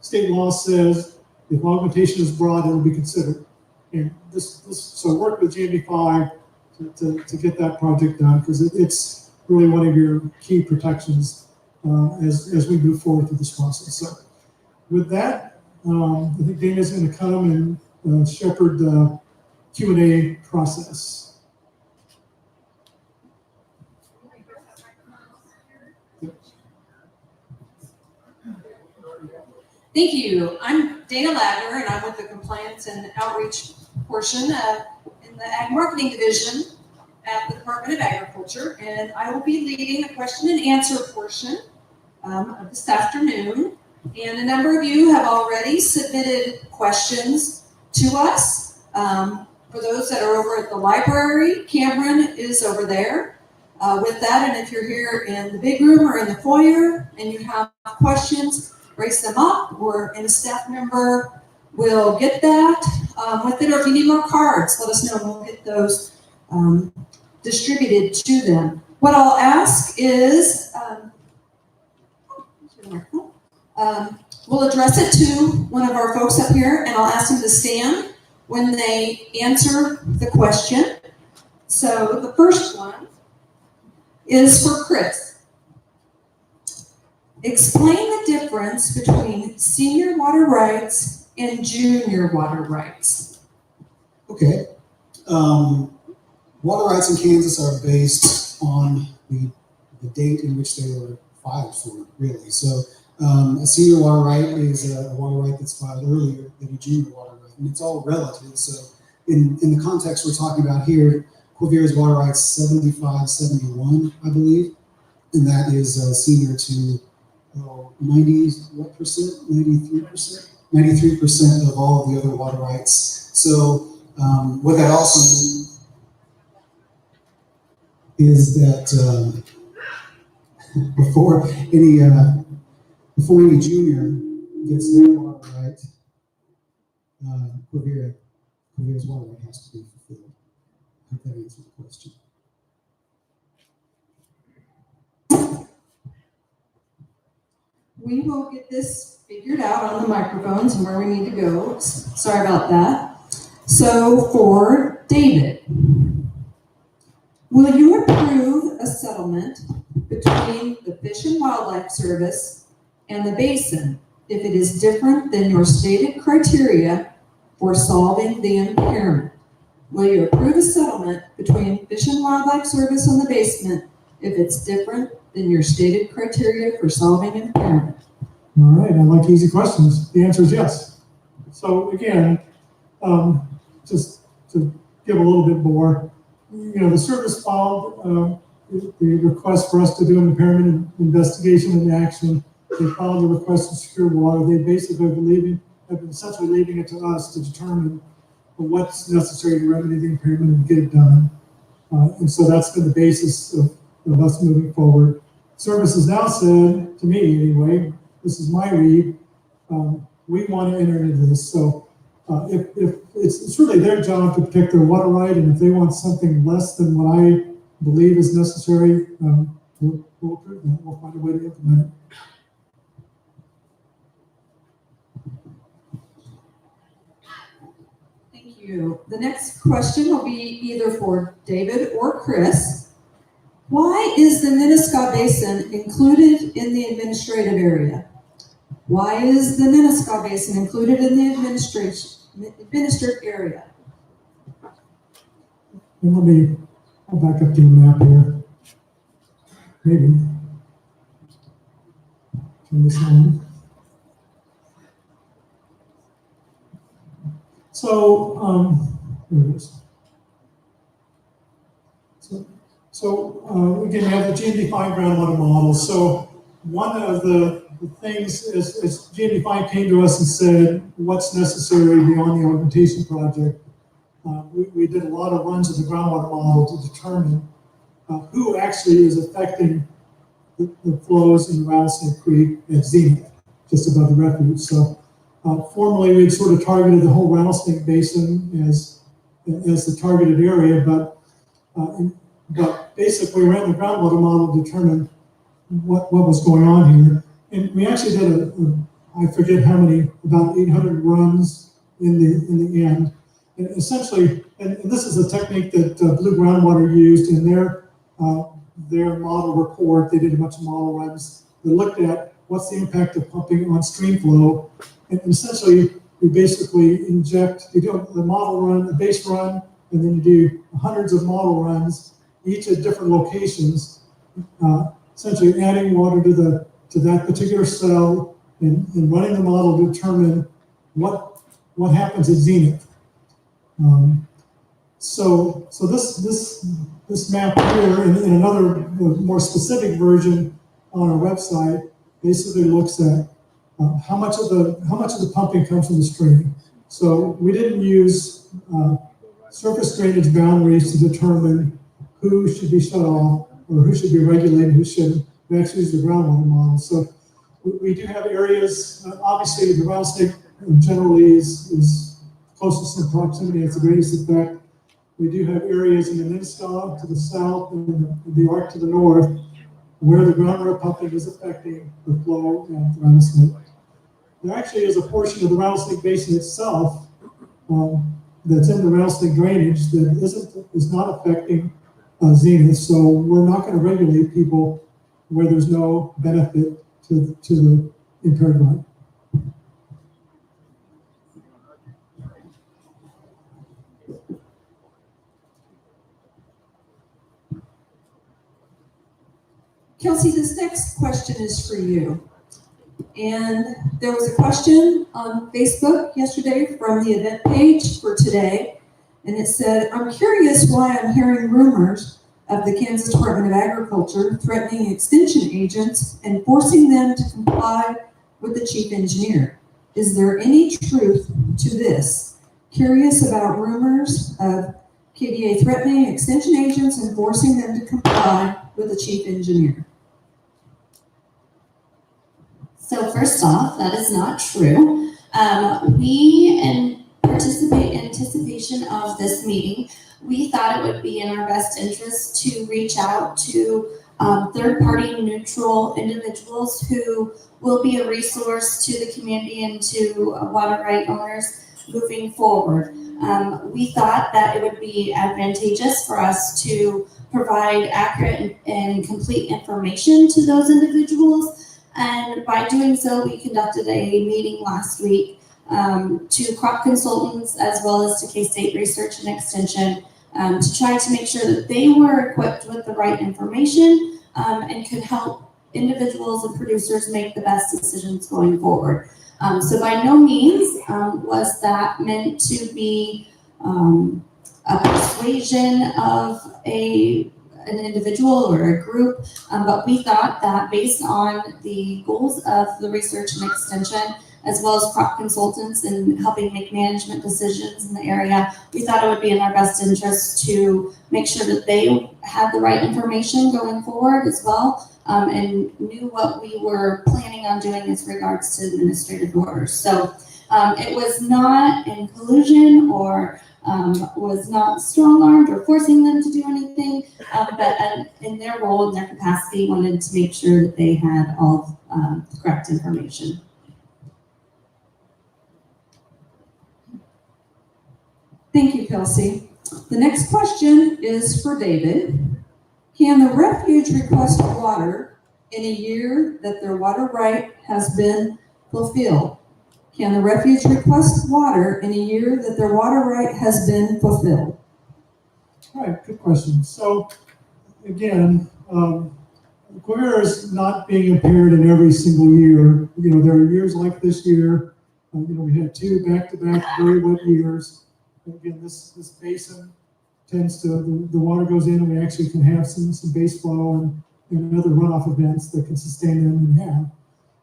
State law says if augmentation is broad, it will be considered. And so work with GMB5 to get that project done, because it's really one of your key protections as we move forward through this process. So with that, I think Dana's going to come and shepherd the Q&A process. Yep. Thank you. I'm Dana Ladner, and I'm with the Compliance and Outreach portion in the Ag Marketing Division at the Department of Agriculture, and I will be leading the question and answer portion of this afternoon. And a number of you have already submitted questions to us. For those that are over at the library, Cameron is over there with that. And if you're here in the big room or in the foyer and you have questions, raise them up, and a staff member will get that with it. Or if you need more cards, let us know and we'll get those distributed to them. What I'll ask is, we'll address it to one of our folks up here, and I'll ask them to stand when they answer the question. So the first one is for Chris. Explain the difference between senior water rights and junior water rights. Okay. Water rights in Kansas are based on the date in which they were filed for, really. So a senior water right is a water right that's filed earlier than a junior water right, and it's all relative. So in the context we're talking about here, Quivira's water rights 75-71, I believe, and that is senior to 93% of all of the other water rights. So what that also means is that before any junior gets their water right, Quivira's water right has to be fulfilled. I hope that answers the question. We will get this figured out on the microphones and where we need to go. Sorry about that. So for David, will you approve a settlement between the Fish and Wildlife Service and the basin if it is different than your stated criteria for solving the impairment? Will you approve a settlement between Fish and Wildlife Service and the basin if it's different than your stated criteria for solving impairment? All right, I like easy questions. The answer is yes. So again, just to give a little bit more, the service filed the request for us to do an impairment investigation and action. They filed the request to secure water. They basically have been essentially leaving it to us to determine what's necessary to remedy the impairment and get it done. And so that's been the basis of us moving forward. Service has now said, to me anyway, this is my read, we want to enter into this. So if it's really their job to protect their water right, and if they want something less than what I believe is necessary, we'll approve that. We'll find a way to implement it. Thank you. The next question will be either for David or Chris. Why is the Nenasko Basin included in the administrative area? Why is the Nenasko Basin included in the administered area? And I'll back up to the map here. Maybe. Turn this on. So, here it is. So again, we have the GMD5 groundwater model. So one of the things is GMD5 came to us and said, what's necessary beyond the augmentation project? We did a lot of runs of the groundwater model to determine who actually is affecting the flows in Rattlesnake Creek at Zenith, just above the refuge. So formerly we'd sort of targeted the whole Rattlesnake Basin as the targeted area, but basically ran the groundwater model to determine what was going on here. And we actually did I forget how many, about 800 runs in the end. And essentially, and this is a technique that Blue Groundwater used in their model report. They did a bunch of model runs. They looked at what's the impact of pumping on stream flow. And essentially, we basically you do a model run, a base run, and then you do hundreds of model runs, each at different locations, essentially adding water to that particular cell in running the model to determine what happens at zenith. So this map here, in another more specific version on our website, basically looks at how much of the pumping comes from the stream. So we didn't use surface drainage boundaries to determine who should be shut off or who should be regulated, who shouldn't. We actually use the groundwater model. So we do have areas. Obviously, the rattlesnake generally is closest in proximity. It's the greatest effect. We do have areas in the Peninsula to the south and the Arc to the north where the groundwater pumping is affecting the flow of the rattlesnake. There actually is a portion of the rattlesnake basin itself that's in the rattlesnake drainage that is not affecting zenith. So we're not going to regulate people where there's no benefit to the impaired run. Kelsey, this next question is for you. And there was a question on Facebook yesterday from the event page for today. And it said, I'm curious why I'm hearing rumors of the Kansas Department of Agriculture threatening extension agents and forcing them to comply with the chief engineer. Is there any truth to this? Curious about rumors of KDA threatening extension agents and forcing them to comply with the chief engineer. So first off, that is not true. We, in anticipation of this meeting, we thought it would be in our best interest to reach out to third-party neutral individuals who will be a resource to the community and to water right owners moving forward. We thought that it would be advantageous for us to provide accurate and complete information to those individuals. And by doing so, we conducted a meeting last week to crop consultants as well as to K-State Research and Extension to try to make sure that they were equipped with the right information and could help individuals and producers make the best decisions going forward. So by no means was that meant to be a persuasion of an individual or a group, but we thought that based on the goals of the research and extension, as well as crop consultants and helping make management decisions in the area, we thought it would be in our best interest to make sure that they had the right information going forward as well, and knew what we were planning on doing as regards to administrative orders. So it was not in collusion or was not strong-armed or forcing them to do anything, but in their role, in their capacity, wanted to make sure that they had all the correct information. Thank you, Kelsey. The next question is for David. Can the refuge request water in a year that their water right has been fulfilled? Can the refuge request water in a year that their water right has been fulfilled? All right, good question. So again, Quivira is not being impaired in every single year. You know, there are years like this year. We had 2 back-to-back very wet years. Again, this basin tends to, the water goes in and we actually can have some base flow and other runoff events that can sustain them and have.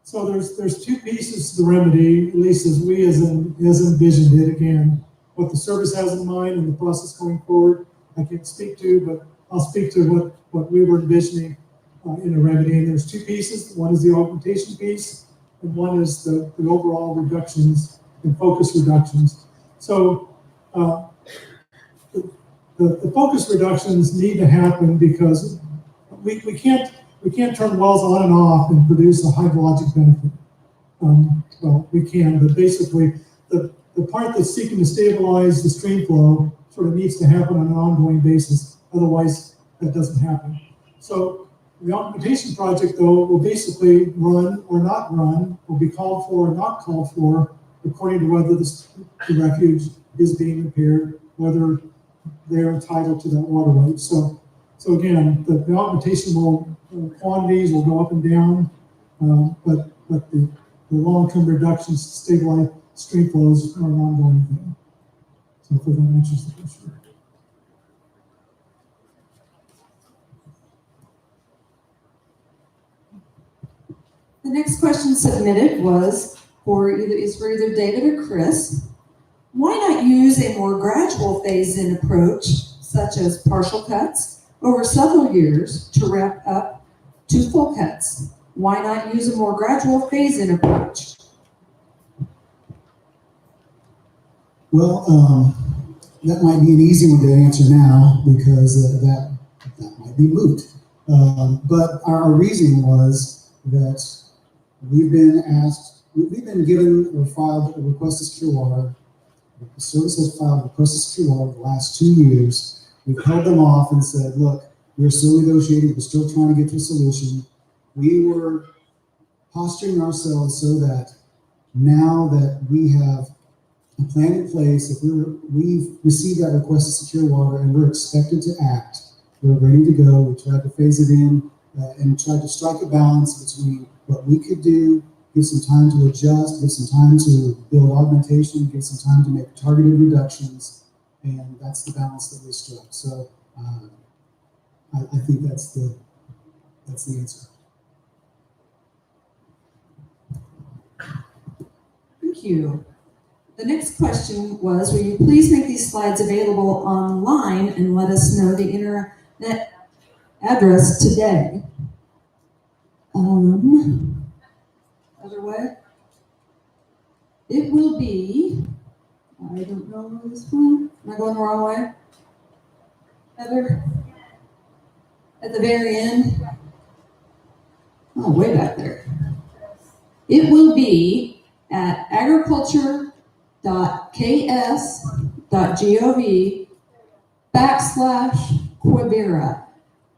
So there's 2 pieces to the remedy, at least as we as envisioned it. Again, what the service has in mind and the process going forward, I can't speak to, but I'll speak to what we were envisioning in a remedy. And there's 2 pieces. One is the augmentation piece, and one is the overall reductions and focus reductions. So the focus reductions need to happen because we can't turn wells on and off and produce a hydrologic benefit. Well, we can, but basically the part that's seeking to stabilize the stream flow sort of needs to happen on an ongoing basis. Otherwise, that doesn't happen. So the augmentation project, though, will basically run or not run, will be called for or not called for, according to whether the refuge is being impaired, whether they're entitled to that water right. So again, the augmentation quantities will go up and down, but the long-term reductions to stabilize stream flows are an ongoing thing. So hopefully that answers the question. The next question submitted was for either David or Chris. Why not use a more gradual phase-in approach, such as partial cuts, over several years to wrap up to full cuts? Why not use a more gradual phase-in approach? Well, that might be an easy one to answer now because that might be moot. But our reasoning was that we've been given or filed a request to secure water. The service has filed a request to secure water the last 2 years. We've held them off and said, look, we're still negotiating, we're still trying to get to a solution. We were posturing ourselves so that now that we have a plan in place, if we've received that request to secure water and we're expected to act, we're ready to go. We tried to phase it in and tried to strike a balance between what we could do, give some time to adjust, give some time to build augmentation, give some time to make targeted reductions, and that's the balance that we struck. So I think that's the answer. Thank you. The next question was, will you please make these slides available online and let us know the internet address today? Other way? It will be, I don't know this one. Am I going the wrong way? Heather? At the very end? Oh, way back there. It will be at agriculture.ks.gov/Quivira.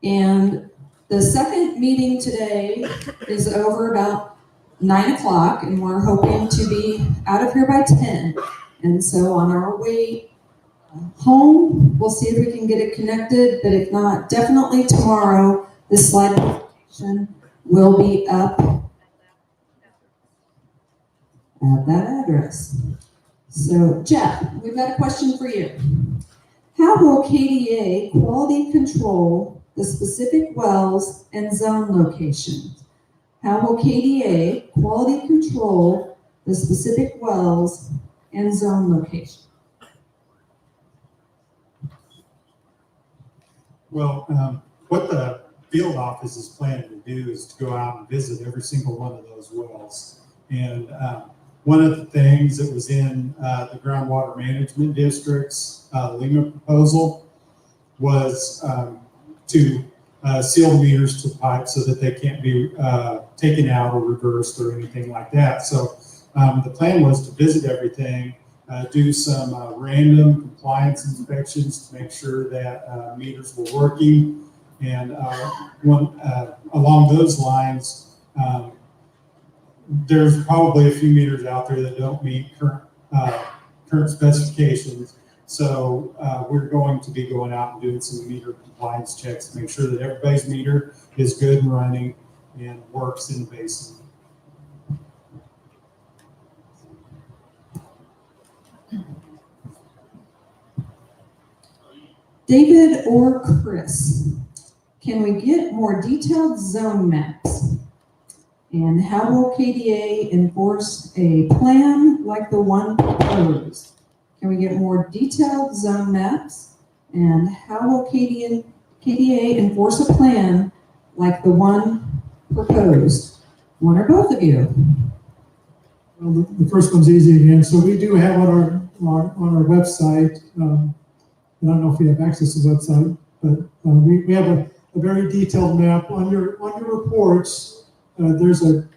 And the second meeting today is over about 9 o'clock, and we're hoping to be out of here by 10. And so on our way home, we'll see if we can get it connected, but if not, definitely tomorrow, this slide presentation will be up at that address. So Jeff, we've got a question for you. How will KDA quality control the specific wells and zone locations? How will KDA quality control the specific wells and zone locations? Well, what the field office is planning to do is to go out and visit every single one of those wells. And one of the things that was in the groundwater management district's LEMA proposal was to seal the meters to the pipe so that they can't be taken out or reversed or anything like that. So the plan was to visit everything, do some random compliance inspections to make sure that meters were working. And along those lines, there's probably a few meters out there that don't meet current specifications. So we're going to be going out and doing some meter compliance checks to make sure that everybody's meter is good and running and works in the basin. David or Chris, can we get more detailed zone maps? And how will KDA enforce a plan like the one proposed? Can we get more detailed zone maps? And how will KDA enforce a plan like the one proposed? One or both of you? Well, the first one's easy again. So we do have on our website, I don't know if we have access to the website, but we have a very detailed map. On your reports, there's a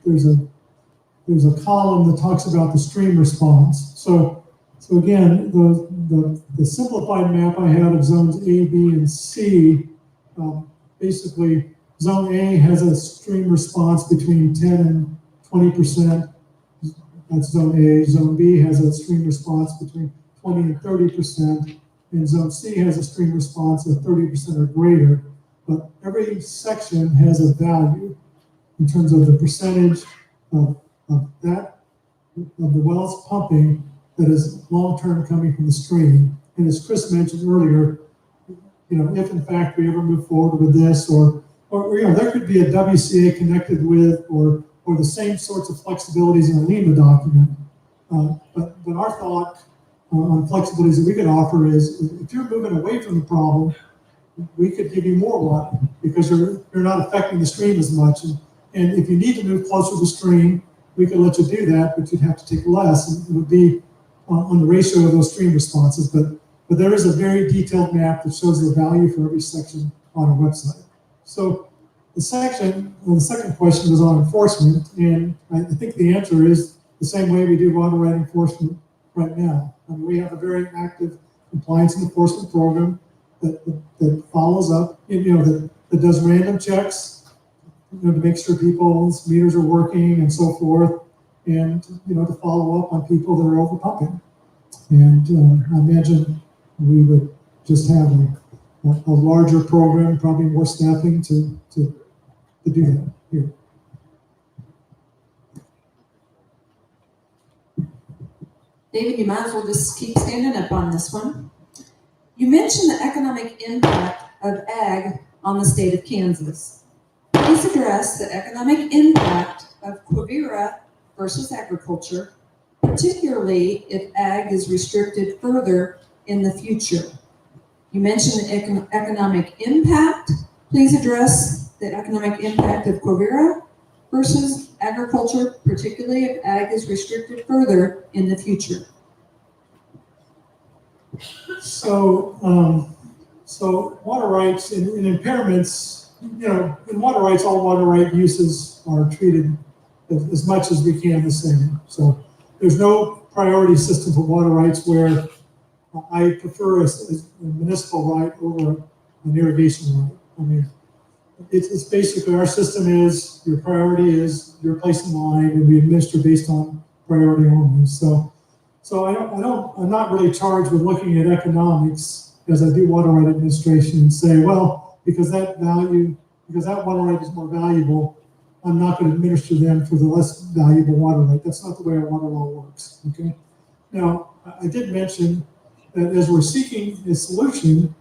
column that talks about the stream response. So again, the simplified map I had of zones A, B, and C, basically zone A has a stream response between 10 and 20%. That's zone A. Zone B has a stream response between 20 and 30%. And zone C has a stream response of 30% or greater. But every section has a value in terms of the percentage of of the wells pumping that is long-term coming from the stream. And as Chris mentioned earlier, if in fact we ever move forward with this, or there could be a WCA connected with, or the same sorts of flexibilities in a LEMA document. But our thought on flexibilities that we could offer is, if you're moving away from the problem, we could give you more water because you're not affecting the stream as much. And if you need to move closer to the stream, we could let you do that, but you'd have to take less, and it would be on the ratio of those stream responses. But there is a very detailed map that shows the value for every section on our website. So the second question was on enforcement, and I think the answer is the same way we do water right enforcement right now. I mean, we have a very active compliance and enforcement program that follows up, that does random checks, to make sure people's meters are working and so forth, and to follow up on people that are over pumping. And I imagine we would just have a larger program, probably more staffing to do that here. David, you might as well just keep standing up on this one. You mentioned the economic impact of ag on the state of Kansas. Please address the economic impact of Quivira versus agriculture, particularly if ag is restricted further in the future. You mentioned the economic impact. Please address the economic impact of Quivira versus agriculture, particularly if ag is restricted further in the future. So water rights and impairments, in water rights, all water right uses are treated as much as we can the same. So there's no priority system for water rights where I prefer a municipal right over an irrigation right. I mean, it's basically, our system is, your priority is your place in line, and we administer based on priority only. So I'm not really charged with looking at economics as I do water right administration and say, well, because that water right is more valuable, I'm not going to administer them for the less valuable water right. That's not the way our water law works, okay? Now, I did mention that as we're seeking a solution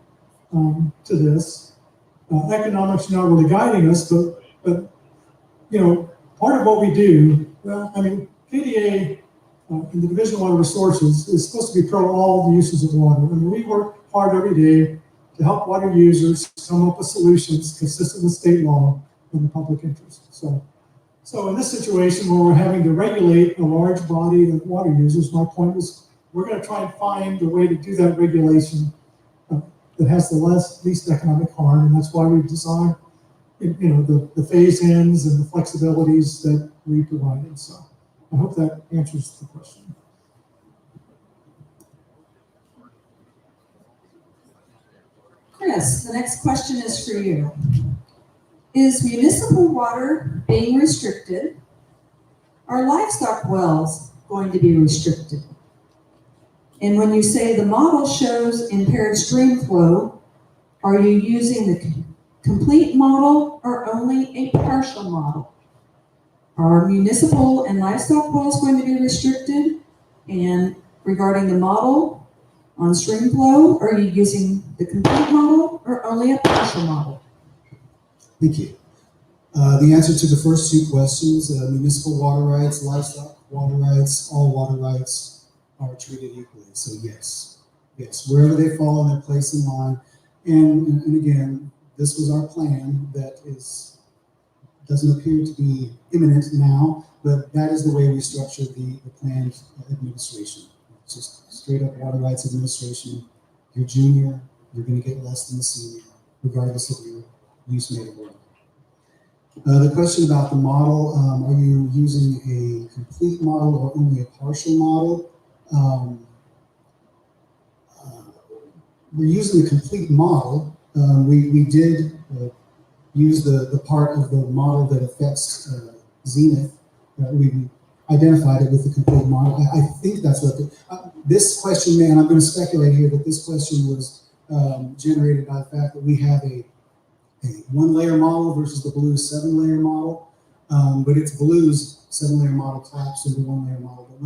to this, economics are not really guiding us, but part of what we do, KDA in the Division of Water Resources is supposed to be pro all the uses of water. I mean, we work hard every day to help water users come up with solutions consistent with state law in the public interest. So in this situation where we're having to regulate a large body of water users, my point was we're going to try and find a way to do that regulation that has the least economic harm, and that's why we've designed the phase-ins and the flexibilities that we provided. So I hope that answers the question. Chris, the next question is for you. Is municipal water being restricted? Are livestock wells going to be restricted? And when you say the model shows impaired stream flow, are you using the complete model or only a partial model? Are municipal and livestock wells going to be restricted? And regarding the model on stream flow, are you using the complete model or only a partial model? Thank you. The answer to the first two questions, municipal water rights, livestock water rights, all water rights are treated equally. So yes, wherever they fall in their place in line. And again, this was our plan that doesn't appear to be imminent now, but that is the way we structured the planned administration. It's just straight up water rights administration. You're junior, you're going to get less than the senior, regardless of your use made of water. The question about the model, are you using a complete model or only a partial model? We're using a complete model. We did use the part of the model that affects zenith. We identified it with the complete model. I think that's what this question, man, I'm going to speculate here that this question was generated by the fact that we have a one-layer model versus the Blues 7-layer model, but it's Blues 7-layer model collapsed into 1-layer model. But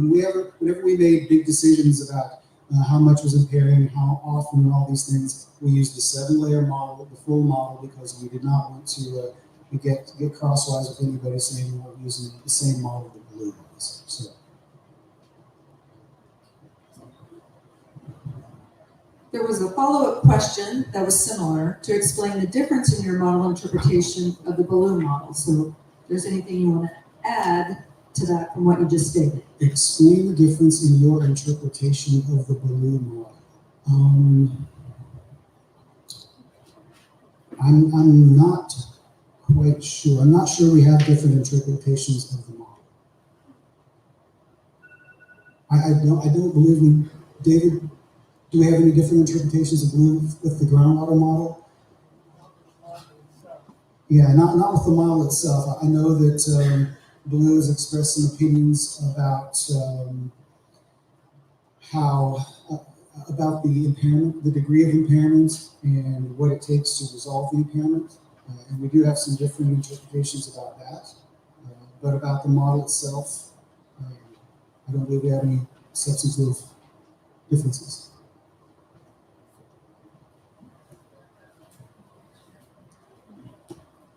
whenever we made big decisions about how much was impairing, how often, and all these things, we used the 7-layer model, the full model, because we did not want to get crosswise with anybody saying we weren't using the same model that Blue was. So. There was a follow-up question that was similar to explain the difference in your model interpretation of the balloon model. So if there's anything you want to add to that from what you just stated. Explain the difference in your interpretation of the balloon model. I'm not quite sure. I'm not sure we have different interpretations of the model. I don't believe we, David, do we have any different interpretations of blue with the groundwater model? Yeah, not with the model itself. I know that Blue has expressed some opinions about about the impairment, the degree of impairment, and what it takes to resolve the impairment. And we do have some different interpretations about that. But about the model itself, I don't believe we have any substantive differences.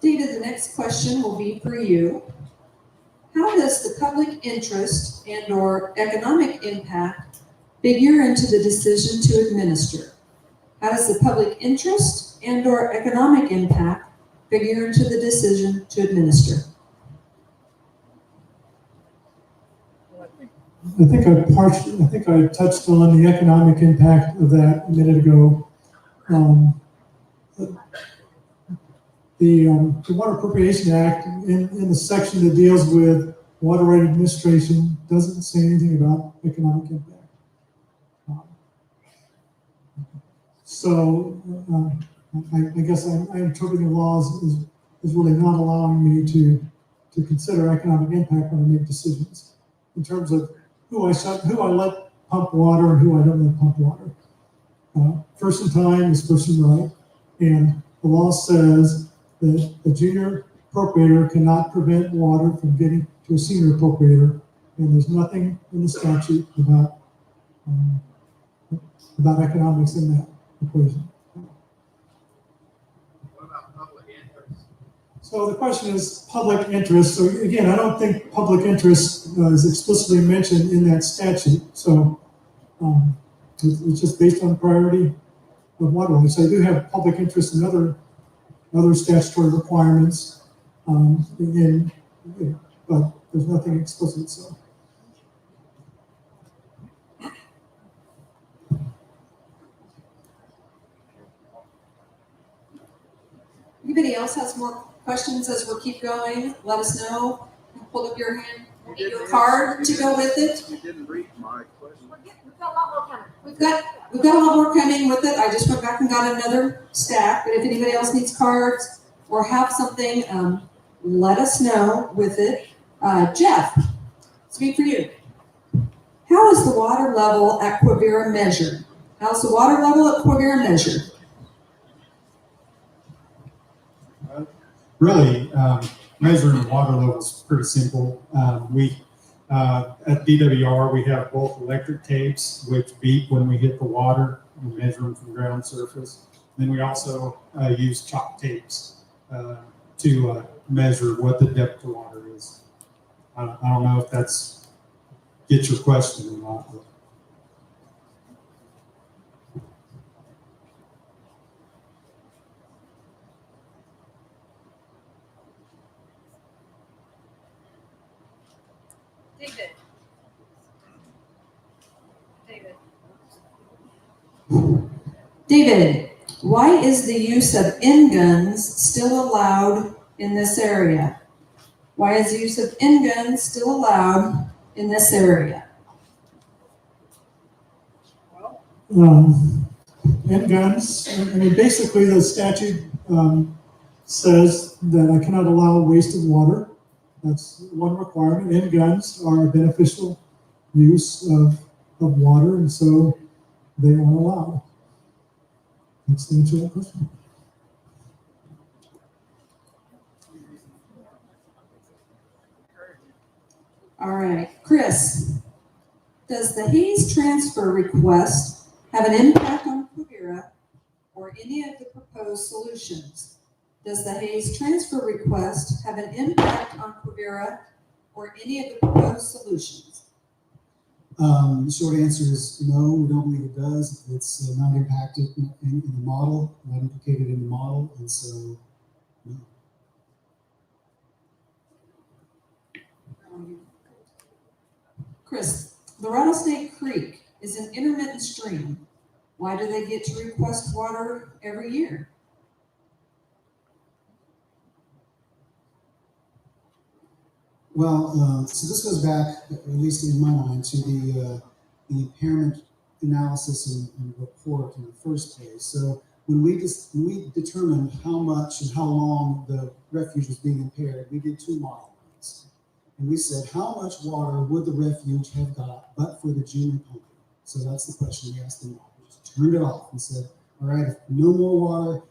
David, the next question will be for you. How does the public interest and/or economic impact figure into the decision to administer? How does the public interest and/or economic impact figure into the decision to administer? I think I touched on the economic impact of that a minute ago. The Water Appropriation Act, in the section that deals with water right administration, doesn't say anything about economic impact. I guess I interpret the laws as really not allowing me to consider economic impact when I make decisions in terms of who I let pump water and who I don't let pump water. First in time is first in right, and the law says that a junior appropriator cannot prevent water from getting to a senior appropriator, and there's nothing in the statute about economics in that equation. What about public interest? So the question is public interest. So again, I don't think public interest is explicitly mentioned in that statute. So it's just based on priority of water rights. I do have public interest in other statutory requirements, but there's nothing explicit. So. Anybody else has more questions as we keep going? Let us know. Hold up your hand. We'll give you a card to go with it. You didn't read my question. We've got a lot more coming. We've got a lot more coming with it. I just went back and got another stack. But if anybody else needs cards or have something, let us know with it. Jeff, speak for you. How is the water level at Quivira measured? How's the water level at Quivira measured? Really, measuring water level is pretty simple. At DWR, we have both electric tapes, which beep when we hit the water and measure them from ground surface. Then we also use chalk tapes to measure what the depth of water is. I don't know if that's gets your question or not. But. David, why is the use of N guns still allowed in this area? Why is the use of N guns still allowed in this area? N guns, I mean, basically the statute says that I cannot allow waste of water. That's one requirement. N guns are a beneficial use of water, and so they are allowed. That's the answer to that question. All right, Chris, does the Hayes transfer request have an impact on Quivira or any of the proposed solutions? Does the Hayes transfer request have an impact on Quivira or any of the proposed solutions? The short answer is no, we don't believe it does. It's not impacted in the model, not implicated in the model, and so, no. Chris, the Rattlesnake Creek is an intermittent stream. Why do they get to request water every year? Well, so this goes back, at least in my mind, to the impairment analysis and report in the first place. So when we determined how much and how long the refuge was being impaired, we did two model runs. And we said, how much water would the refuge have got but for the junior pumping? So that's the question we asked them all. We just turned it off and said, all right, if no more water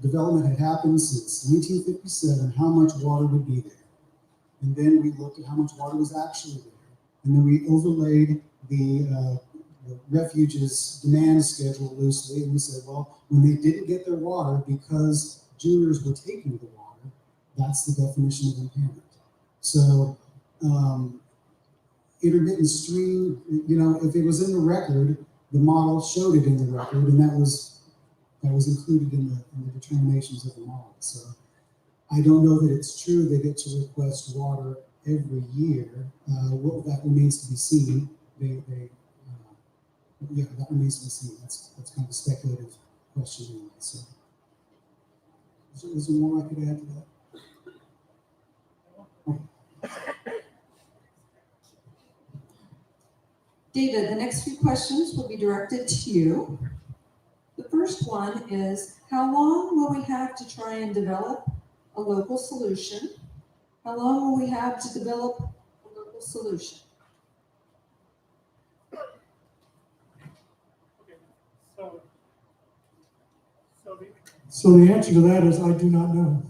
development had happened since 1957, how much water would be there? And then we looked at how much water was actually there. And then we overlaid the refuge's demand schedule loosely. And we said, well, when they didn't get their water because juniors were taking the water, that's the definition of impairment. So intermittent stream, if it was in the record, the model showed it in the record, and that was included in the determinations of the model. So I don't know that it's true they get to request water every year. That remains to be seen. That remains to be seen. That's kind of a speculative question anyway. So is there more I could add to that? David, the next few questions will be directed to you. The first one is, how long will we have to try and develop a local solution? How long will we have to develop a local solution? So the answer to that is I do not know.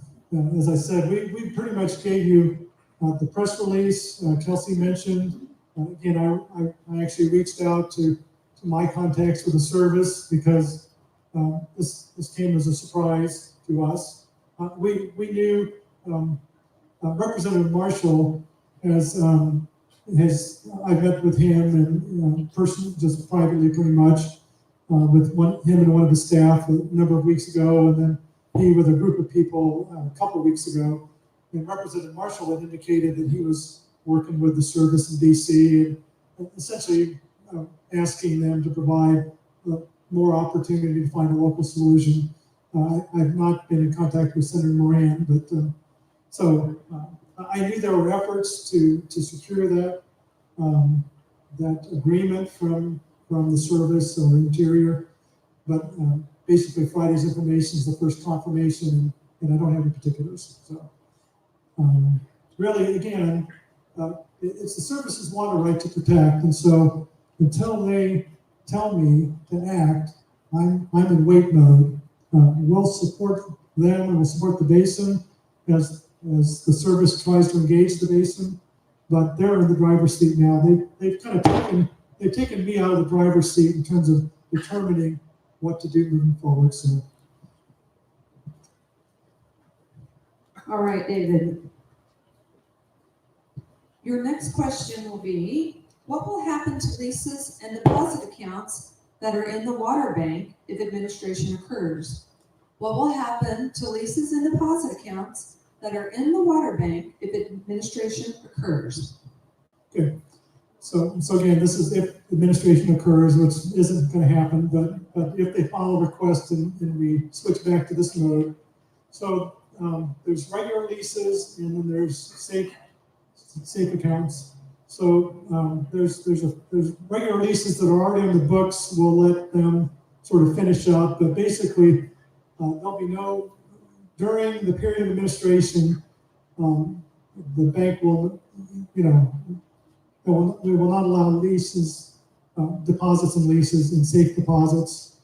As I said, we pretty much gave you the press release. Kelsey mentioned. Again, I actually reached out to my contacts with the service because this came as a surprise to us. We knew Representative Marshall has I met with him and just privately pretty much with him and one of his staff a number of weeks ago, and then he with a group of people a couple of weeks ago. And Representative Marshall had indicated that he was working with the service in DC and essentially asking them to provide more opportunity to find a local solution. I've not been in contact with Senator Moran, but so I knew there were efforts to secure that agreement from the service or Interior, but basically Friday's information is the first confirmation, and I don't have any particulars. So really, again, it's the service's water right to protect, and so until they tell me to act, I'm in wait mode. We'll support them and we'll support the basin as the service tries to engage the basin, but they're in the driver's seat now. They've kind of taken me out of the driver's seat in terms of determining what to do moving forward. So, All right, David. Your next question will be, what will happen to leases and deposit accounts that are in the water bank if administration occurs? What will happen to leases and deposit accounts that are in the water bank if administration occurs? okay. So again, this is if administration occurs, which isn't going to happen, but if they file a request and we switch back to this mode. So there's regular leases and then there's safe accounts. So there's regular leases that are already on the books. We'll let them sort of finish up, but basically there'll be no, during the period of administration, the bank will, we will not allow leases, deposits and leases and safe deposits,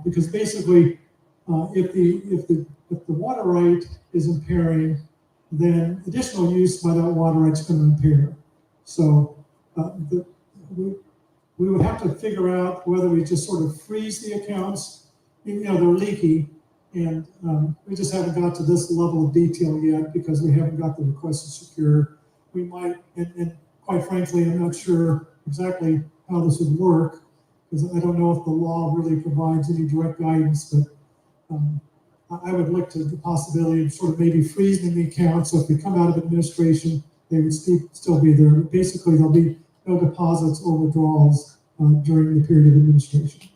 because basically if the water right is impairing, then additional use by that water right is going to impair. So we would have to figure out whether we just sort of freeze the accounts. You know, they're leaky, and we just haven't got to this level of detail yet because we haven't got the request to secure. We might, and quite frankly, I'm not sure exactly how this would work because I don't know if the law really provides any direct guidance, but I would look to the possibility of sort of maybe freezing the account. So if we come out of administration, they would still be there. But basically, there'll be no deposits or withdrawals during the period of administration.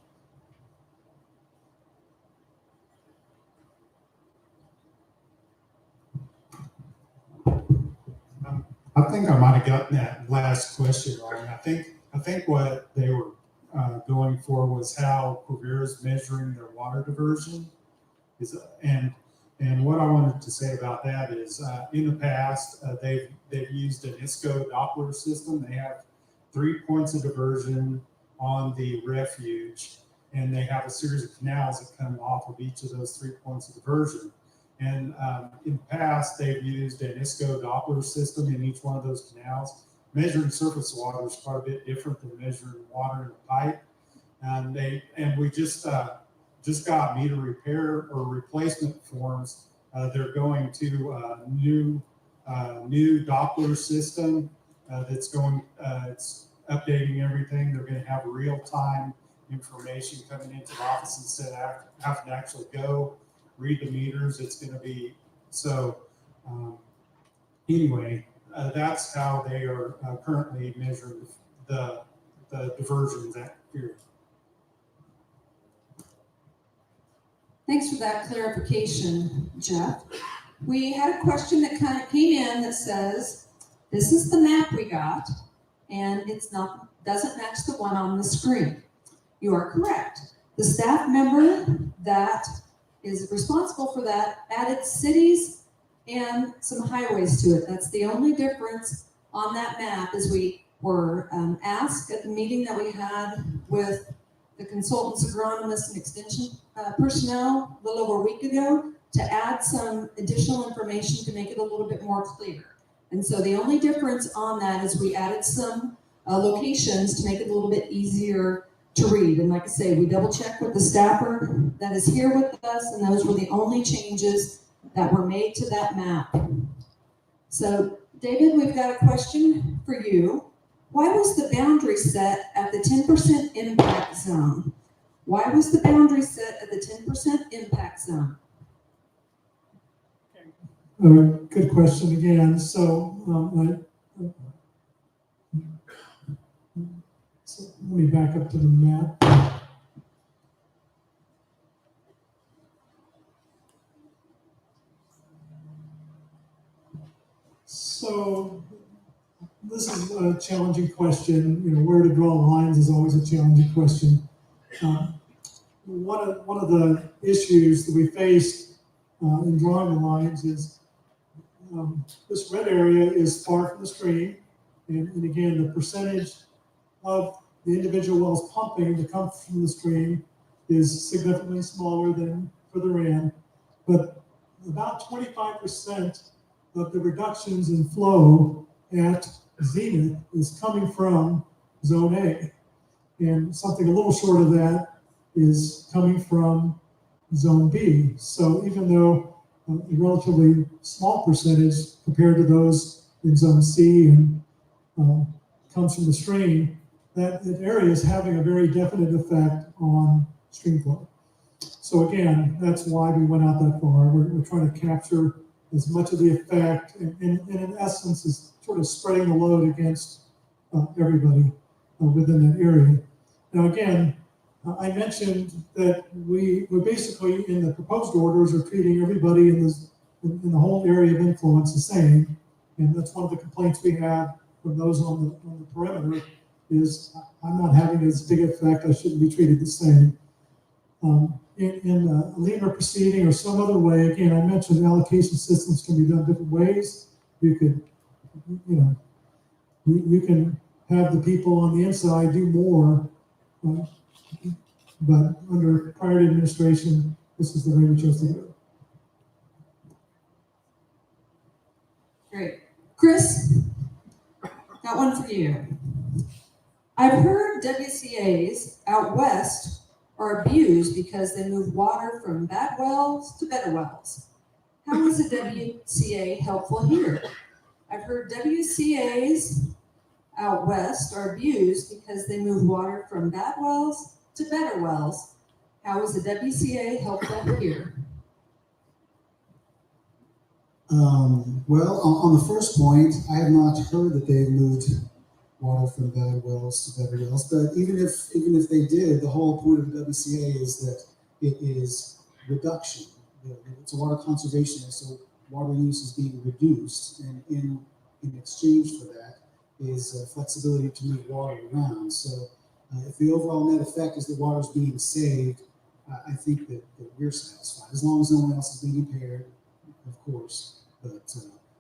I think I might have gotten that last question wrong. I think what they were going for was how Quivira is measuring their water diversion. And what I wanted to say about that is, in the past, they've used an ISCO Doppler system. They have 3 points of diversion on the refuge, and they have a series of canals that come off of each of those 3 points of diversion. And in the past, they've used an ISCO Doppler system in each one of those canals. Measuring surface water is quite a bit different than measuring water in a pipe. And we just got meter repair or replacement forms. They're going to a new Doppler system that's going. It's updating everything. They're going to have real-time information coming into the office instead of having to actually go read the meters. It's going to be so. Anyway, that's how they are currently measuring the diversions at here. Thanks for that clarification, Jeff. We had a question that kind of came in that says, this is the map we got, and doesn't match the one on the screen. You are correct. The staff member that is responsible for that added cities and some highways to it. That's the only difference on that map. Is we were asked at the meeting that we had with the consultants, agronomists, and extension personnel a little over a week ago to add some additional information to make it a little bit more clear. And so the only difference on that is we added some locations to make it a little bit easier to read. And like I say, we double checked with the staffer that is here with us, and those were the only changes that were made to that map. So David, we've got a question for you. Why was the boundary set at the 10% impact zone? Why was the boundary set at the 10% impact zone? Good question again. So, so let me back up to the map. So this is a challenging question. You know, where to draw lines is always a challenging question. One of the issues that we faced in drawing the lines is this red area is far from the stream, and again, the percentage of the individual wells pumping that come from the stream is significantly smaller than further in, but about 25% of the reductions in flow at Zenith is coming from Zone A, and something a little short of that is coming from Zone B. So even though a relatively small percentage compared to those in Zone C and comes from the stream, that area is having a very definite effect on stream flow. So again, that's why we went out that far. We're trying to capture as much of the effect, and in essence is sort of spreading the load against everybody within that area. Now again, I mentioned that we're basically in the proposed orders are treating everybody in the whole area of influence the same, and that's one of the complaints we have from those on the perimeter is I'm not having as big effect. I shouldn't be treated the same. In a leaner proceeding or some other way, again, I mentioned allocation systems can be done different ways. You could, you can have the people on the inside do more. But under prior administration, this is the way we chose to do it. Great. Chris? Got one for you. I've heard WCAs out west are abused because they move water from bad wells to better wells. How is a WCA helpful here? I've heard WCAs out west are abused because they move water from bad wells to better wells. How is a WCA helpful here? Well, on the first point, I have not heard that they've moved water from bad wells to better wells. But even if they did, the whole point of the WCA is that it is reduction. It's a water conservation, so water use is being reduced, and in exchange for that is flexibility to move water around. So if the overall net effect is that water is being saved, I think that we're satisfied, as long as no one else is being impaired, of course. But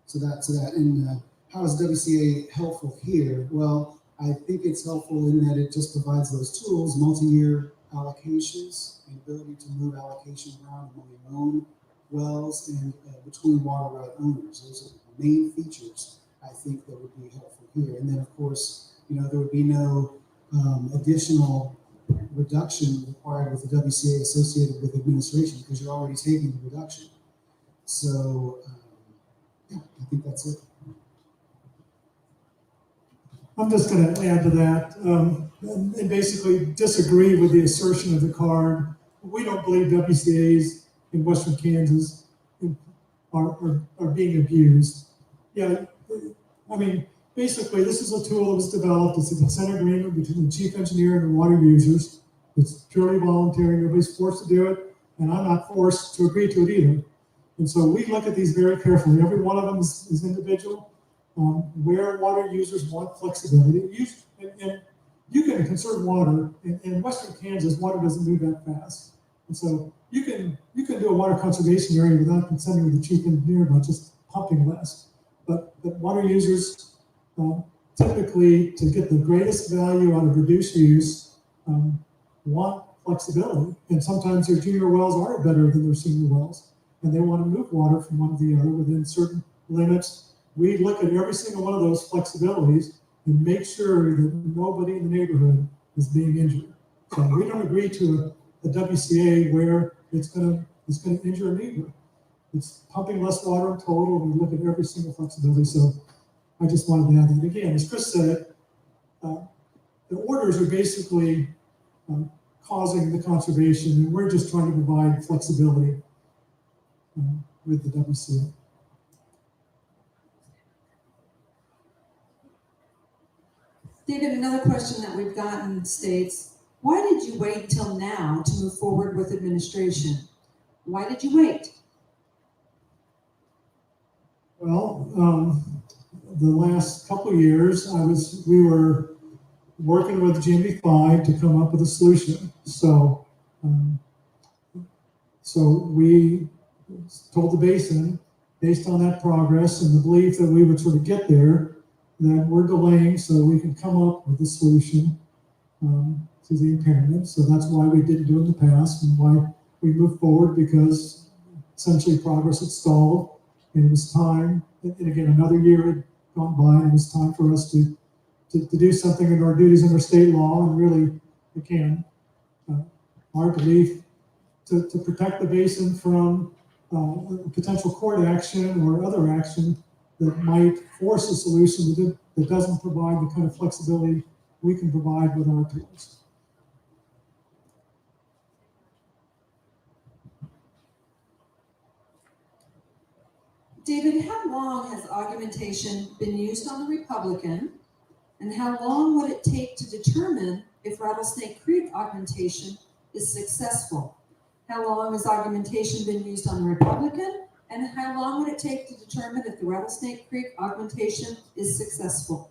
so that and how is WCA helpful here? Well, I think it's helpful in that it just provides those tools, multi-year allocations, the ability to move allocation around among your own wells and between water right owners. Those are the main features I think that would be helpful here. And then, of course, there would be no additional reduction required with the WCA associated with administration because you're already taking the reduction. So, yeah, I think that's it. I'm just going to add to that and basically disagree with the assertion of the card. We don't believe WCAs in Western Kansas are being abused. Yeah, I mean, basically, this is a tool that was developed. It's a consent agreement between the chief engineer and the water users. It's purely voluntary. Nobody's forced to do it, and I'm not forced to agree to it either. And so we look at these very carefully. Every one of them is individual. Where water users want flexibility, and you can conserve water. In Western Kansas, water doesn't move that fast, and so you can do a water conservation area without consenting with the chief engineer about just pumping less. But water users typically, to get the greatest value out of reduced use, want flexibility. And sometimes their junior wells are better than their senior wells, and they want to move water from one to the other within certain limits. We look at every single one of those flexibilities and make sure that nobody in the neighborhood is being injured. So we don't agree to a WCA where it's going to injure a neighbor. It's pumping less water in total, and we look at every single flexibility. So I just wanted to add that. Again, as Chris said, the orders are basically causing the conservation, and we're just trying to provide flexibility with the WCA. David, another question that we've gotten states, why did you wait till now to move forward with administration? Why did you wait? Well, the last couple of years, we were working with GMB5 to come up with a solution. So we told the basin, based on that progress and the belief that we would sort of get there, that we're delaying so we can come up with a solution to the impairment. So that's why we didn't do it in the past and why we moved forward, because essentially progress had stalled, and it was time, and again, another year had gone by, and it was time for us to do something in our duties under state law, and really, again, our belief to protect the basin from potential court action or other action that might force a solution that doesn't provide the kind of flexibility we can provide with our tools. David, how long has augmentation been used on the Republican, and how long would it take to determine if Rattlesnake Creek augmentation is successful? How long has augmentation been used on the Republican, and how long would it take to determine if the Rattlesnake Creek augmentation is successful?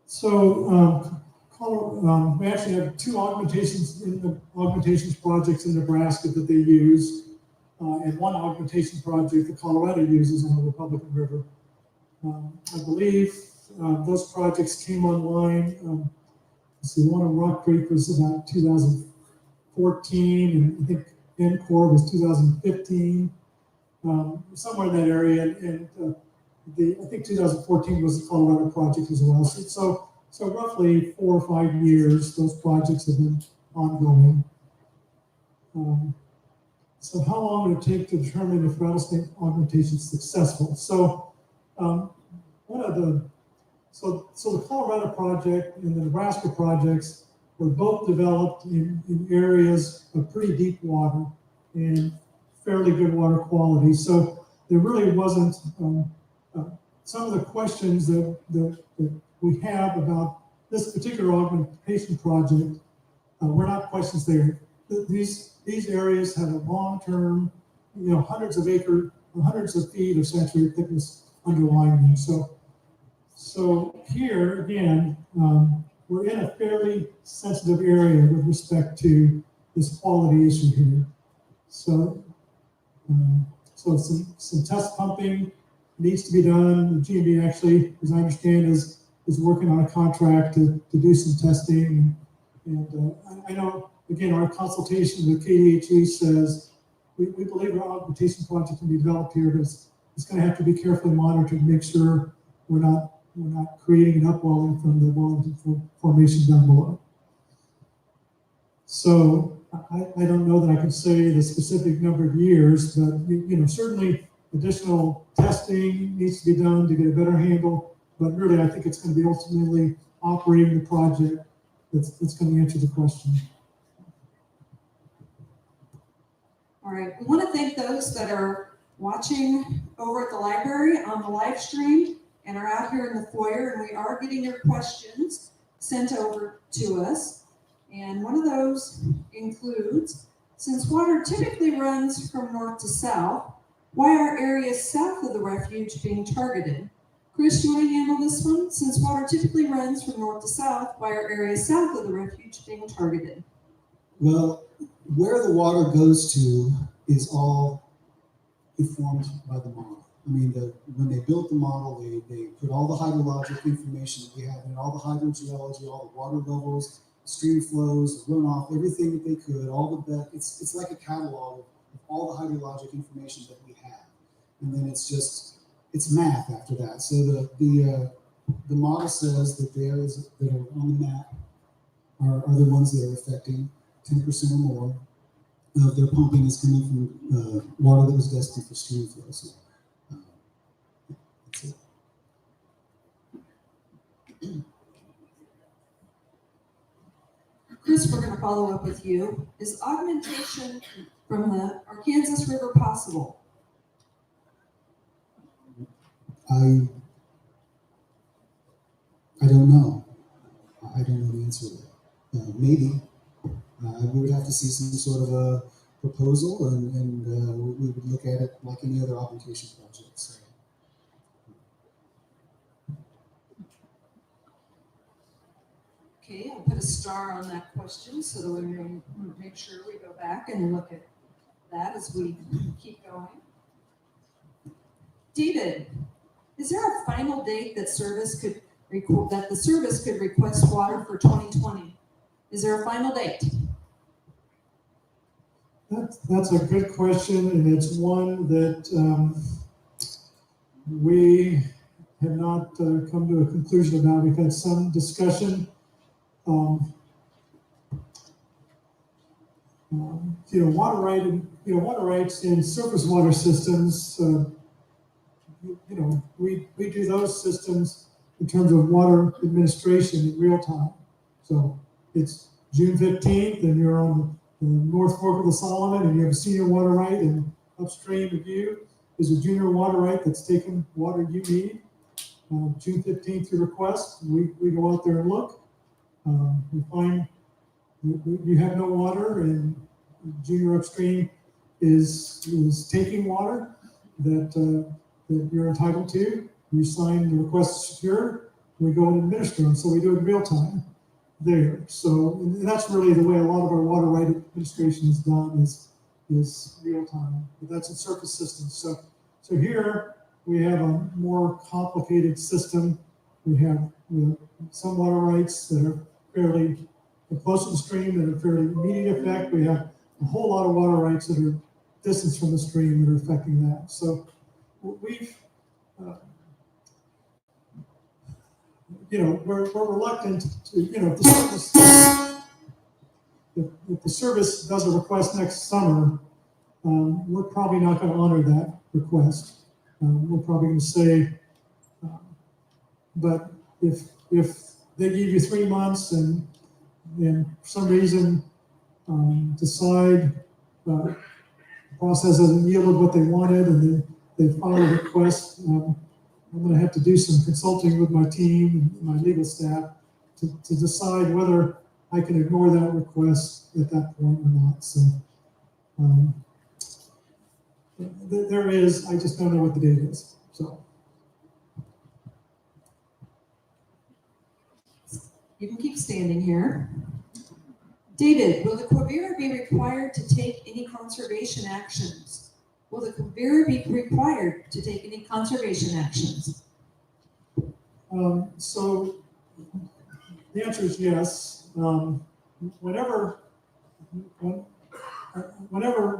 So we actually have two augmentations projects in Nebraska that they use, and one augmentation project that Colorado uses on the Republican River. I believe those projects came online. Let's see, one in Rock Creek was about 2014, and I think Encore was 2015, somewhere in that area. And I think 2014 was the Colorado project as well. So roughly 4 or 5 years, those projects have been ongoing. So how long would it take to determine if rattlesnake augmentation is successful? So so the Colorado project and the Nebraska projects were both developed in areas of pretty deep water and fairly good water quality. So there really wasn't some of the questions that we have about this particular augmentation project were not questions there. These areas had a long-term, hundreds of feet of saturated thickness underlying them. So here again, we're in a fairly sensitive area with respect to this quality issue here. So some test pumping needs to be done. The GMB actually, as I understand, is working on a contract to do some testing. And I know, again, our consultation with KDA says we believe our augmentation project can be developed here, but it's going to have to be carefully monitored to make sure we're not creating an upwelling from the Wellington Formation down below. So I don't know that I can say the specific number of years, but certainly additional testing needs to be done to get a better handle. But really, I think it's going to be ultimately operating the project that's going to answer the question. All right, we want to thank those that are watching over at the library on the live stream and are out here in the foyer, and we are getting your questions sent over to us. And one of those includes, since water typically runs from north to south, why are areas south of the refuge being targeted? Chris, do you want to handle this one? Since water typically runs from north to south, why are areas south of the refuge being targeted? Well, where the water goes to is all informed by the model. I mean, when they built the model, they put all the hydrologic information that we have in, all the hydrogeology, all the water levels, stream flows, runoff, everything that they could, it's like a catalog of all the hydrologic information that we have. And then it's math after that. So the model says that the areas that are on the map are the ones that are affecting 10% or more of their pumping is coming from water that was destined for stream flow. So that's it. Chris, we're going to follow up with you. Is augmentation from the Arkansas River possible? I don't know. I don't know the answer to that. Maybe. We would have to see some sort of a proposal, and we would look at it like any other augmentation project. So. Okay, I'll put a star on that question so that we can make sure we go back and look at that as we keep going. David, is there a final date that the service could request water for 2020? Is there a final date? That's a good question, and it's one that we have not come to a conclusion about. We've had some discussion. Water rights in surface water systems. We do those systems in terms of water administration in real time. So it's June 15th, and you're on the North Fork of the Solomon, and you have a senior water right, and upstream of you is a junior water right that's taking water you need. June 15th, you request. We go out there and look. We find you have no water, and junior upstream is taking water that you're entitled to. You sign the request secure. We go and administer them, so we do it in real time there. So and that's really the way a lot of our water right administration is done is real time. But that's in surface systems. So here we have a more complicated system. We have some water rights that are fairly close to the stream that are fairly immediate effect. We have a whole lot of water rights that are distance from the stream that are affecting that. So we've we're reluctant to, if the service does a request next summer, we're probably not going to honor that request. We're probably going to say, but if they give you 3 months and for some reason decide the process hasn't yielded what they wanted and they file a request, I'm going to have to do some consulting with my team and my legal staff to decide whether I can ignore that request at that point or not. So there is, I just don't know what the date is. So You can keep standing here. David, will the Quivira be required to take any conservation actions? Will the Quivira be required to take any conservation actions? so the answer is yes. Whenever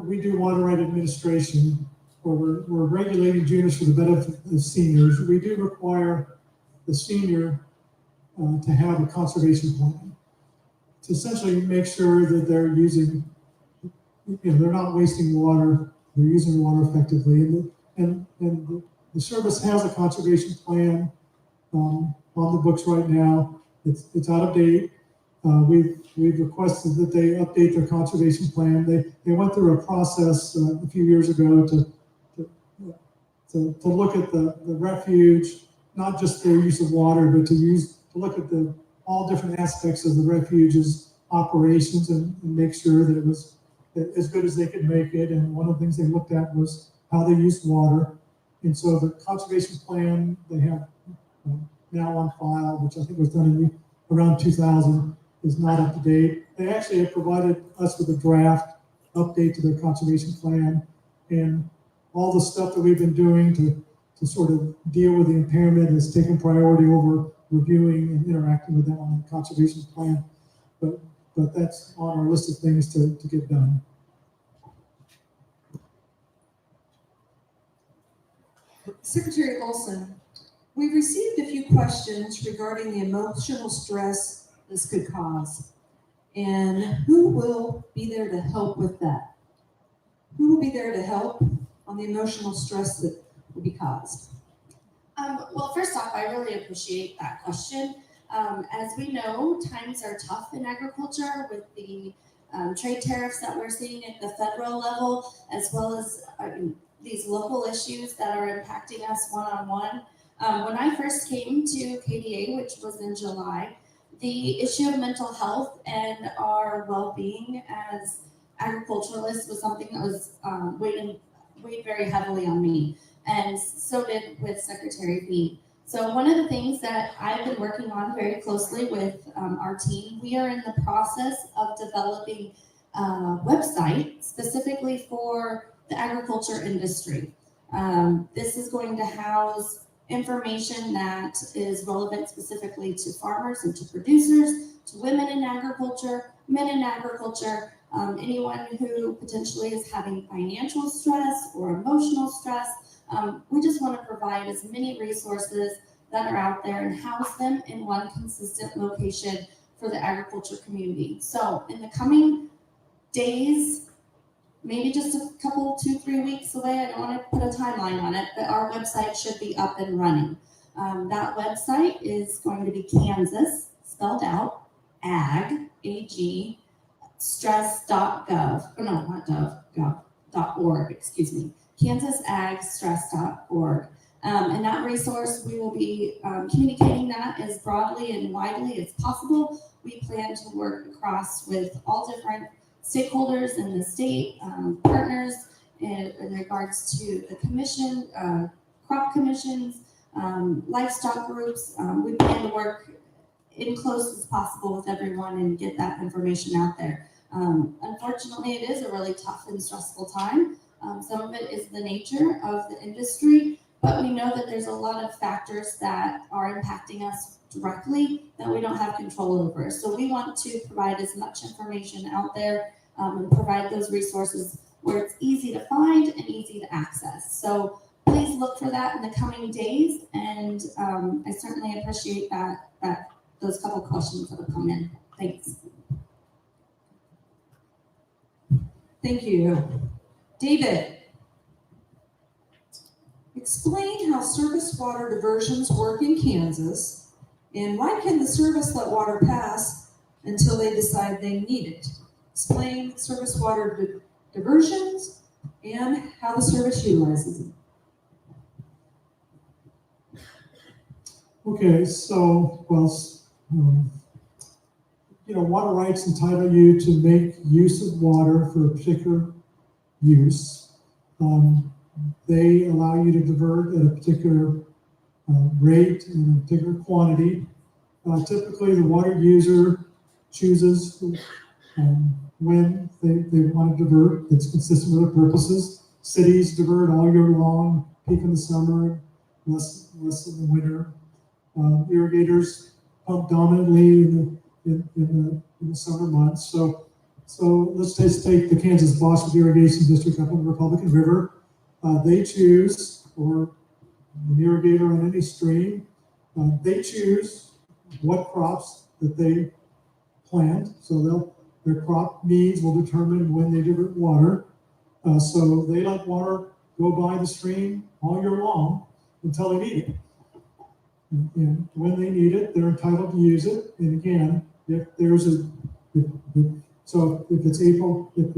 we do water right administration, or we're regulating juniors for the benefit of seniors, we do require the senior to have a conservation plan to essentially make sure that they're using, they're not wasting water, they're using the water effectively, and the service has a conservation plan on the books right now. It's out of date. We've requested that they update their conservation plan. They went through a process a few years ago to look at the refuge, not just their use of water, but to look at all different aspects of the refuge's operations and make sure that it was as good as they could make it. And one of the things they looked at was how they used water. And so the conservation plan they have now on file, which I think was done around 2000, is not up to date. They actually have provided us with a draft update to their conservation plan, and all the stuff that we've been doing to sort of deal with the impairment has taken priority over reviewing and interacting with them on the conservation plan. But that's on our list of things to get done. Secretary Olson, we've received a few questions regarding the emotional stress this could cause. And who will be there to help with that? Who will be there to help on the emotional stress that will be caused? Well, first off, I really appreciate that question. As we know, times are tough in agriculture with the trade tariffs that we're seeing at the federal level, as well as these local issues that are impacting us one-on-one. When I first came to KDA, which was in July, the issue of mental health and our well-being as agriculturalists was something that was weighed very heavily on me, and so did with Secretary Mead. So one of the things that I've been working on very closely with our team, we are in the process of developing a website specifically for the agriculture industry. This is going to house information that is relevant specifically to farmers and to producers, to women in agriculture, men in agriculture, anyone who potentially is having financial stress or emotional stress. We just want to provide as many resources that are out there and house them in one consistent location for the agriculture community. So in the coming days, maybe just a couple, 2-3 weeks away, I don't want to put a timeline on it, but our website should be up and running. That website is going to be Kansas, spelled out, ag, A-G, stress.gov, no, not gov, .org, excuse me, kansasagstress.org. And that resource, we will be communicating that as broadly and widely as possible. We plan to work across with all different stakeholders in the state, partners in regards to the commission, crop commissions, livestock groups. We plan to work in close as possible with everyone and get that information out there. Unfortunately, it is a really tough and stressful time. Some of it is the nature of the industry, but we know that there's a lot of factors that are impacting us directly that we don't have control over. So we want to provide as much information out there and provide those resources where it's easy to find and easy to access. So please look for that in the coming days, and I certainly appreciate that those couple questions that have come in. Thanks. Thank you. David, explain how surface water diversions work in Kansas, and why can the service let water pass until they decide they need it? Explain surface water diversions and how the service utilizes them. Okay, so, well, water rights entitle you to make use of water for a particular use. They allow you to divert at a particular rate and a particular quantity. Typically, the water user chooses when they want to divert. That's consistent with their purposes. Cities divert all year long, peak in the summer, less in the winter. Irrigators pump dominantly in the summer months. So let's just take the Kansas Boston Irrigation District up on the Republican River. They choose, or an irrigator on any stream, they choose what crops that they plant. So their crop needs will determine when they divert water. So they let water go by the stream all year long until they need it. And when they need it, they're entitled to use it. And again, if it's April, if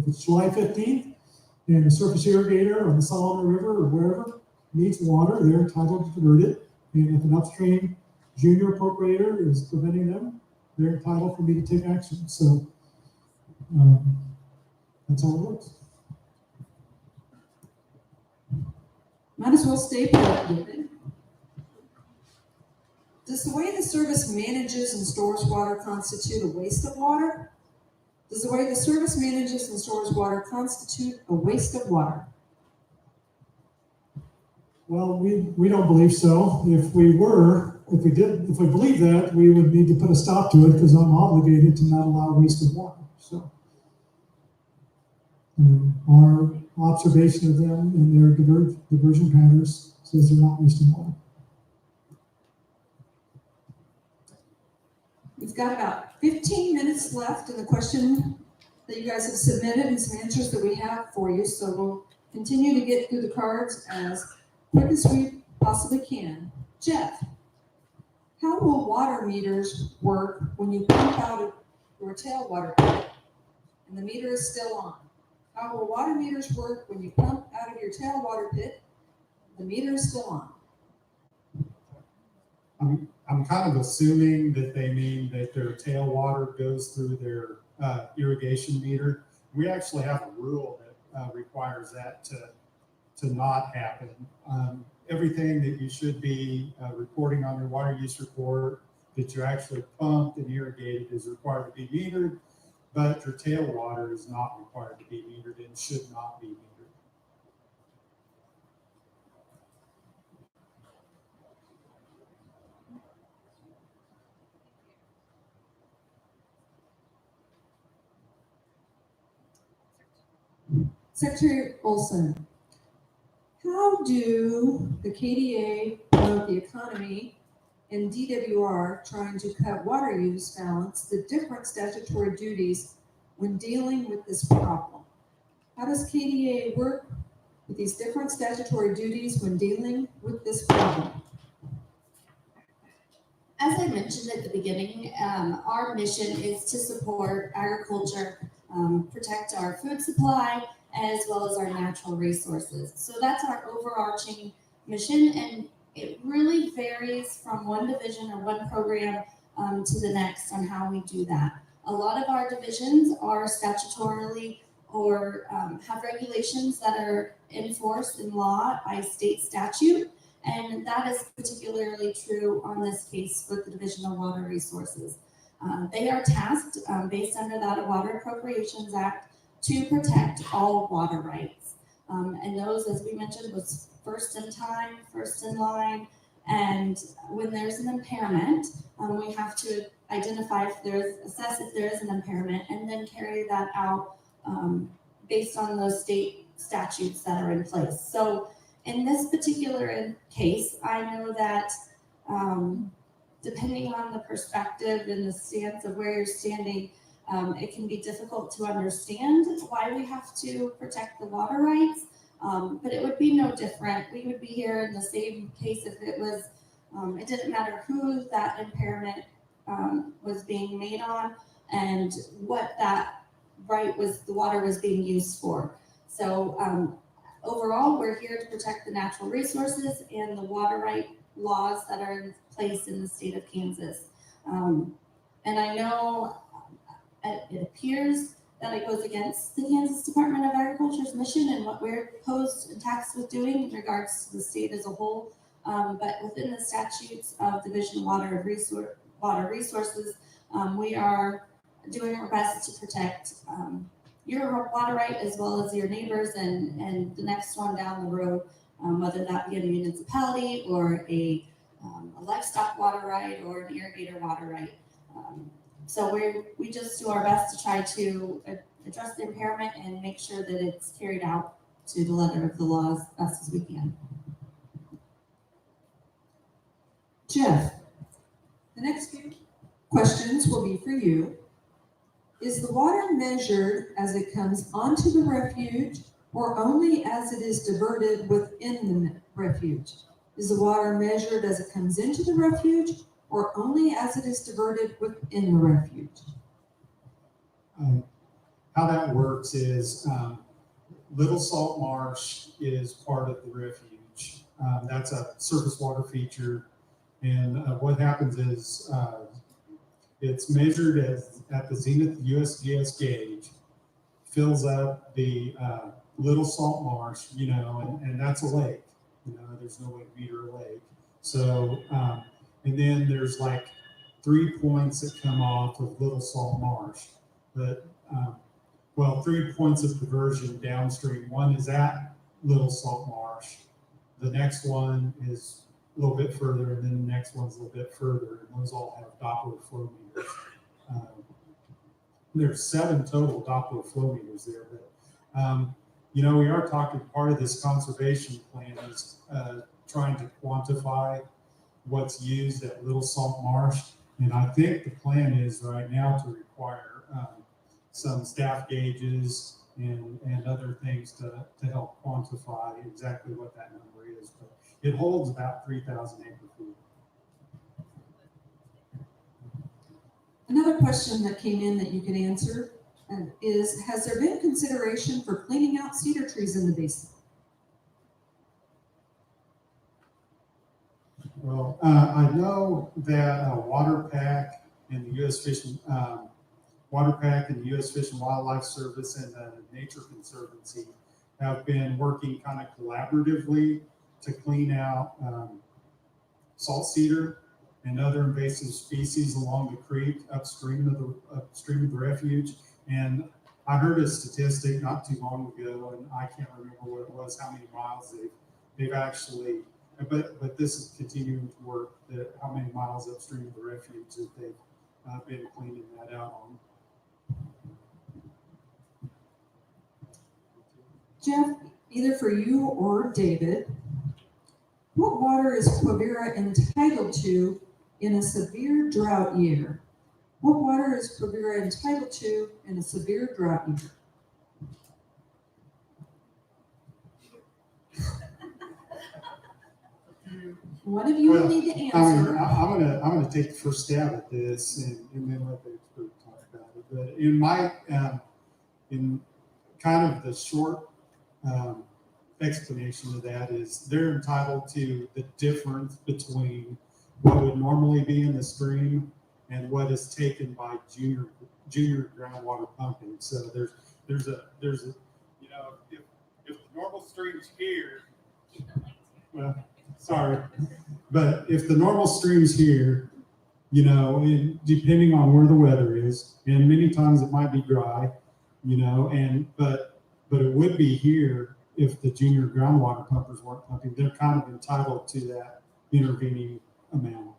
it's July 15th, and the surface irrigator on the Solomon River or wherever needs water, they're entitled to divert it. And if an upstream junior appropriator is preventing them, they're entitled for me to take action. So that's how it works. Might as well stay put, David. Does the way the service manages and stores water constitute a waste of water? Does the way the service manages and stores water constitute a waste of water? Well, we don't believe so. If we believe that, we would need to put a stop to it because I'm obligated to not allow waste of water. So our observation of them and their diversion patterns says they're not wasting water. We've got about 15 minutes left in the question that you guys have submitted and some answers that we have for you. So we'll continue to get through the cards as quick as we possibly can. Jeff, how will water meters work when you pump out your tailwater pit and the meter is still on? How will water meters work when you pump out of your tailwater pit, the meter is still on? I'm kind of assuming that they mean that their tailwater goes through their irrigation meter. We actually have a rule that requires that to not happen. Everything that you should be reporting on your water use report that you actually pumped and irrigated is required to be metered, but your tailwater is not required to be metered and should not be metered. Secretary Olson, how do the KDA promote the economy and DWR trying to cut water use balance the different statutory duties when dealing with this problem? How does KDA work with these different statutory duties when dealing with this problem? As I mentioned at the beginning, our mission is to support agriculture, protect our food supply, as well as our natural resources. So that's our overarching mission, and it really varies from one division or one program to the next on how we do that. A lot of our divisions are statutorily or have regulations that are enforced in law by state statute, and that is particularly true on this case with the Division of Water Resources. They are tasked, based under that Water Appropriations Act, to protect all water rights. And those, as we mentioned, was first in time, first in line, and when there's an impairment, we have to identify assess if there is an impairment, and then carry that out based on those state statutes that are in place. So in this particular case, I know that depending on the perspective and the stance of where you're standing, it can be difficult to understand why we have to protect the water rights. But it would be no different. We would be here in the same case if it was, it didn't matter who that impairment was being made on and what that right was, the water was being used for. So overall, we're here to protect the natural resources and the water right laws that are in place in the state of Kansas. And I know it appears that it goes against the Kansas Department of Agriculture's mission and what we're posed and tasked with doing in regards to the state as a whole. But within the statutes of Division of Water Resources, we are doing our best to protect your water right as well as your neighbors and the next one down the road, whether that be a municipality or a livestock water right or an irrigator water right. So we just do our best to try to address the impairment and make sure that it's carried out to the letter of the law as best as we can. Jeff, the next few questions will be for you. Is the water measured as it comes onto the refuge or only as it is diverted within the refuge? Is the water measured as it comes into the refuge or only as it is diverted within the refuge? How that works is Little Salt Marsh is part of the refuge. That's a surface water feature. And what happens is it's measured at the zenith USGS gauge, fills up the Little Salt Marsh, and that's a lake. There's no way to meter a lake. So, and then there's like 3 points that come off of Little Salt Marsh. But, 3 points of diversion downstream. One is at Little Salt Marsh. The next one is a little bit further, and then the next one's a little bit further, and those all have Doppler flow meters. There's 7 total Doppler flow meters there, but we are talking, part of this conservation plan is trying to quantify what's used at Little Salt Marsh, and I think the plan is right now to require some staff gauges and other things to help quantify exactly what that number is, but it holds about 3,000 acre-feet. Another question that came in that you can answer is, has there been consideration for cleaning out cedar trees in the basin? Well, I know that Water Pack and the U.S. Fish and Wildlife Service and the Nature Conservancy have been working kind of collaboratively to clean out salt cedar and other invasive species along the creek upstream of the refuge. And I heard a statistic not too long ago, and I can't remember what it was, how many miles they've actually, but this is continuing to work, that how many miles upstream of the refuge that they've been cleaning that out on. Jeff, either for you or David, what water is Quivira entitled to in a severe drought year? What water is Quivira entitled to in a severe drought year? One of you will need to answer. I'm gonna take the first stab at this and then let the expert talk about it. But in my in kind of the short explanation of that is they're entitled to the difference between what would normally be in the stream and what is taken by junior groundwater pumping. So there's a if the normal stream's here, well, sorry, but if the normal stream's here, and depending on where the weather is, and many times it might be dry, but it would be here if the junior groundwater pumpers weren't pumping. They're kind of entitled to that intervening amount.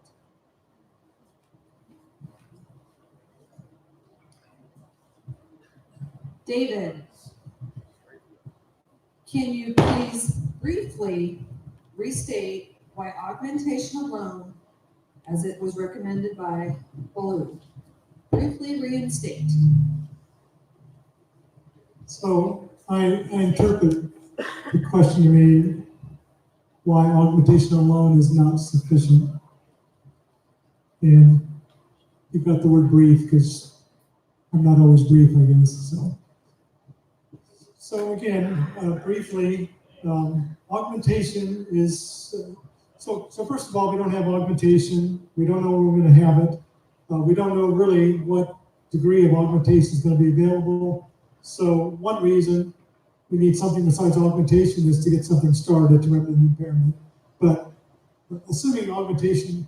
David, can you please briefly restate why augmentation alone as it was recommended by Baloo. Briefly reinstate. So I interpret the question you made, why augmentation alone is not sufficient. And you've got the word brief, because I'm not always brief, I guess, So again, briefly, augmentation is, so first of all, we don't have augmentation. We don't know where we're going to have it. We don't know really what degree of augmentation is going to be available. So one reason we need something besides augmentation is to get something started to remedy the impairment. But assuming augmentation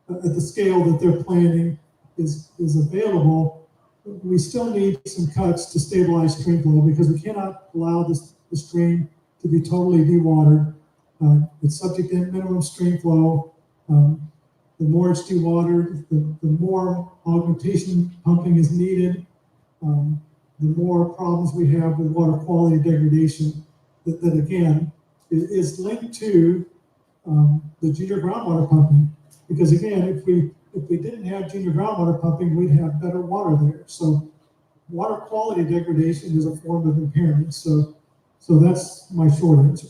at the scale that they're planning is available, we still need some cuts to stabilize stream flow, because we cannot allow the stream to be totally dewatered. It's subject to minimum stream flow. The more it's dewatered, the more augmentation pumping is needed. The more problems we have with water quality degradation, that again is linked to the junior groundwater pumping. Because again, if we didn't have junior groundwater pumping, we'd have better water there. So water quality degradation is a form of impairment. So that's my short answer.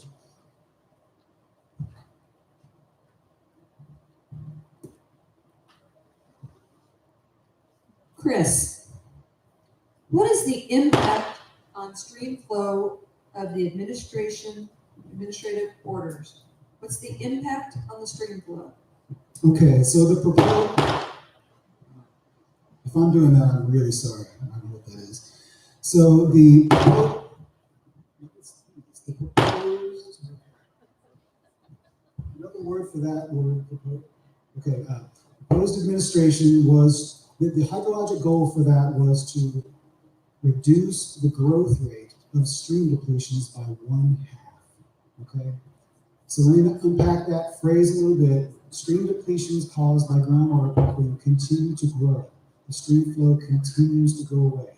Chris, what is the impact on stream flow of the administrative orders? What's the impact on the stream flow? Okay, so the proposed, if I'm doing that, I'm really sorry. I don't know what that is. So the proposed, another word for that word, okay, proposed administration was, the hydrologic goal for that was to reduce the growth rate of stream depletions by 1/2, okay? So let me unpack that phrase a little bit. Stream depletions caused by groundwater pumping continue to grow. The stream flow continues to go away.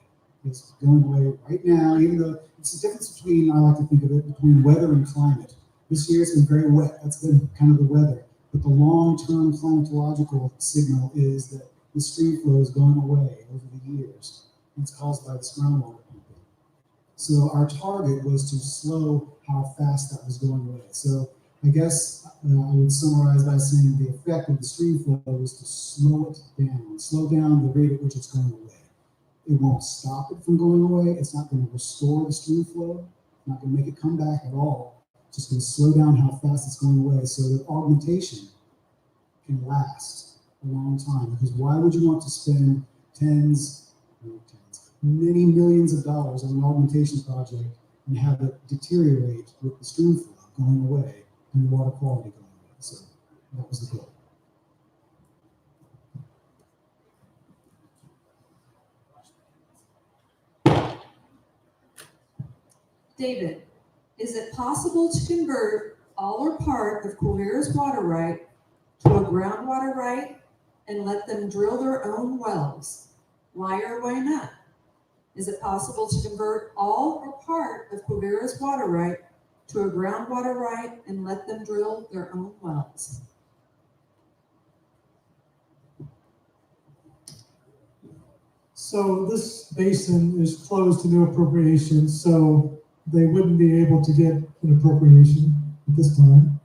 It's going away right now, even though it's the difference between, I like to think of it, between weather and climate. This year it's been very wet. That's been kind of the weather. But the long-term climatological signal is that the stream flow is going away over the years. It's caused by this groundwater pumping. So our target was to slow how fast that was going away. So I guess I would summarize by saying the effect of the stream flow is to slow down the rate at which it's going away. It won't stop it from going away. It's not going to restore the stream flow. It's not going to make it come back at all. It's just going to slow down how fast it's going away so that augmentation can last a long time. Because why would you want to spend many millions of dollars on an augmentation project and have it deteriorate with the stream flow going away and the water quality going away? So that was the goal. David, is it possible to convert all or part of Quivira's water right to a groundwater right and let them drill their own wells? Why or why not? Is it possible to convert all or part of Quivira's water right to a groundwater right and let them drill their own wells? So this basin is closed to new appropriations, so they wouldn't be able to get an appropriation at this time.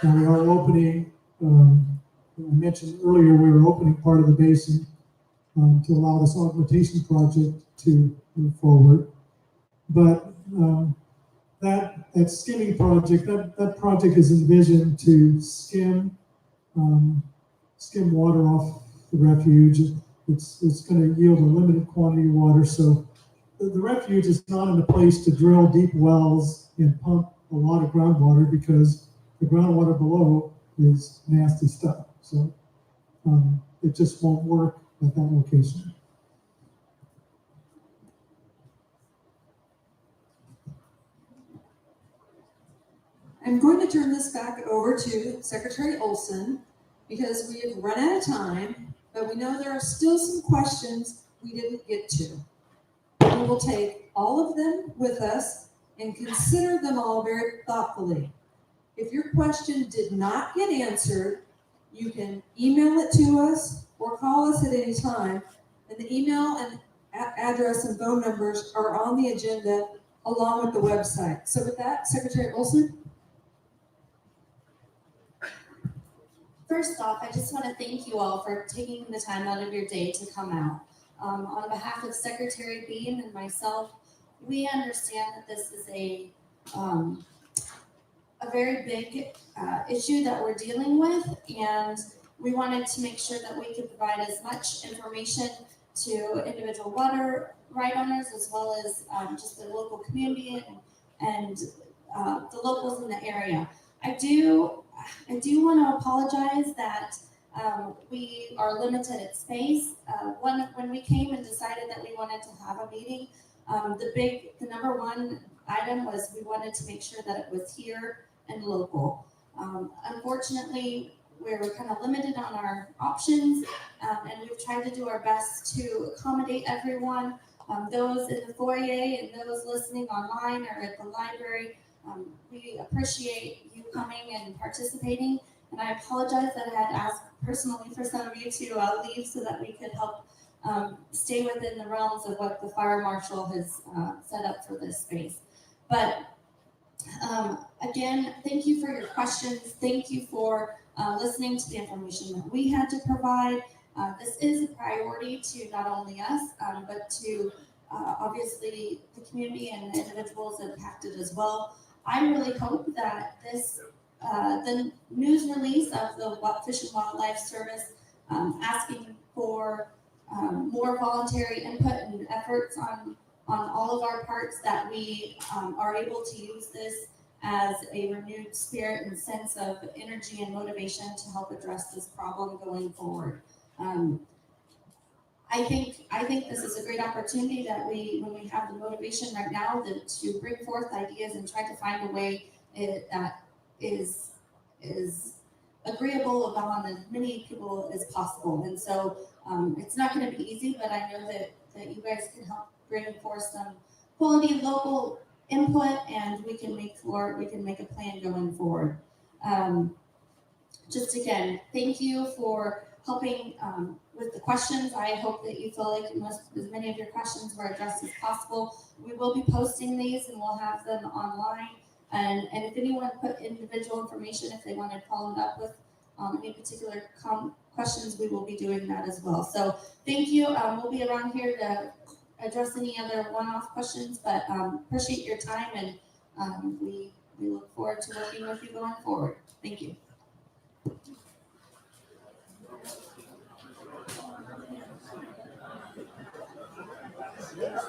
Now we are opening, I mentioned earlier, we were opening part of the basin to allow this augmentation project to move forward. But that skimming project, that project is envisioned to skim water off the refuge. It's going to yield a limited quantity of water. So the refuge is not in a place to drill deep wells and pump a lot of groundwater, because the groundwater below is nasty stuff. So it just won't work at that location. I'm going to turn this back over to Secretary Olson, because we have run out of time, but we know there are still some questions we didn't get to. We will take all of them with us and consider them all very thoughtfully. If your question did not get answered, You can email it to us or call us at any time. And the email and address and phone numbers are on the agenda along with the website. So with that, Secretary Olson? First off, I just want to thank you all for taking the time out of your day to come out. On behalf of Secretary Bean and myself, we understand that this is a very big issue that we're dealing with, and we wanted to make sure that we could provide as much information to individual water right owners as well as just the local community and the locals in the area. I do want to apologize that we are limited at space. When we came and decided that we wanted to have a meeting, the number one item was we wanted to make sure that it was here and local. Unfortunately, we're kind of limited on our options, and we've tried to do our best to accommodate everyone. Those in the foyer and those listening online or at the library, we appreciate you coming and participating. And I apologize that I had to ask personally for some of you to leave so that we could help stay within the realms of what the fire marshal has set up for this space. But again, thank you for your questions. Thank you for listening to the information that we had to provide. This is a priority to not only us, but to obviously the community and the individuals impacted as well. I really hope that the news release of the Fish and Wildlife Service asking for more voluntary input and efforts on all of our parts, that we are able to use this as a renewed spirit and sense of energy and motivation to help address this problem going forward. I think this is a great opportunity that when we have the motivation right now to bring forth ideas and try to find a way that is agreeable upon as many people as possible. And so it's not going to be easy, but I know that you guys can help bring forth some quality local input, and we can make a plan going forward. Just again, thank you for helping with the questions. I hope that you feel like as many of your questions were addressed as possible. We will be posting these and we'll have them online. And if anyone put individual information, if they wanted followed up with any particular questions, we will be doing that as well. So thank you. We'll be around here to address any other one-off questions, but appreciate your time, and we look forward to working with you going forward. Thank you. Yeah.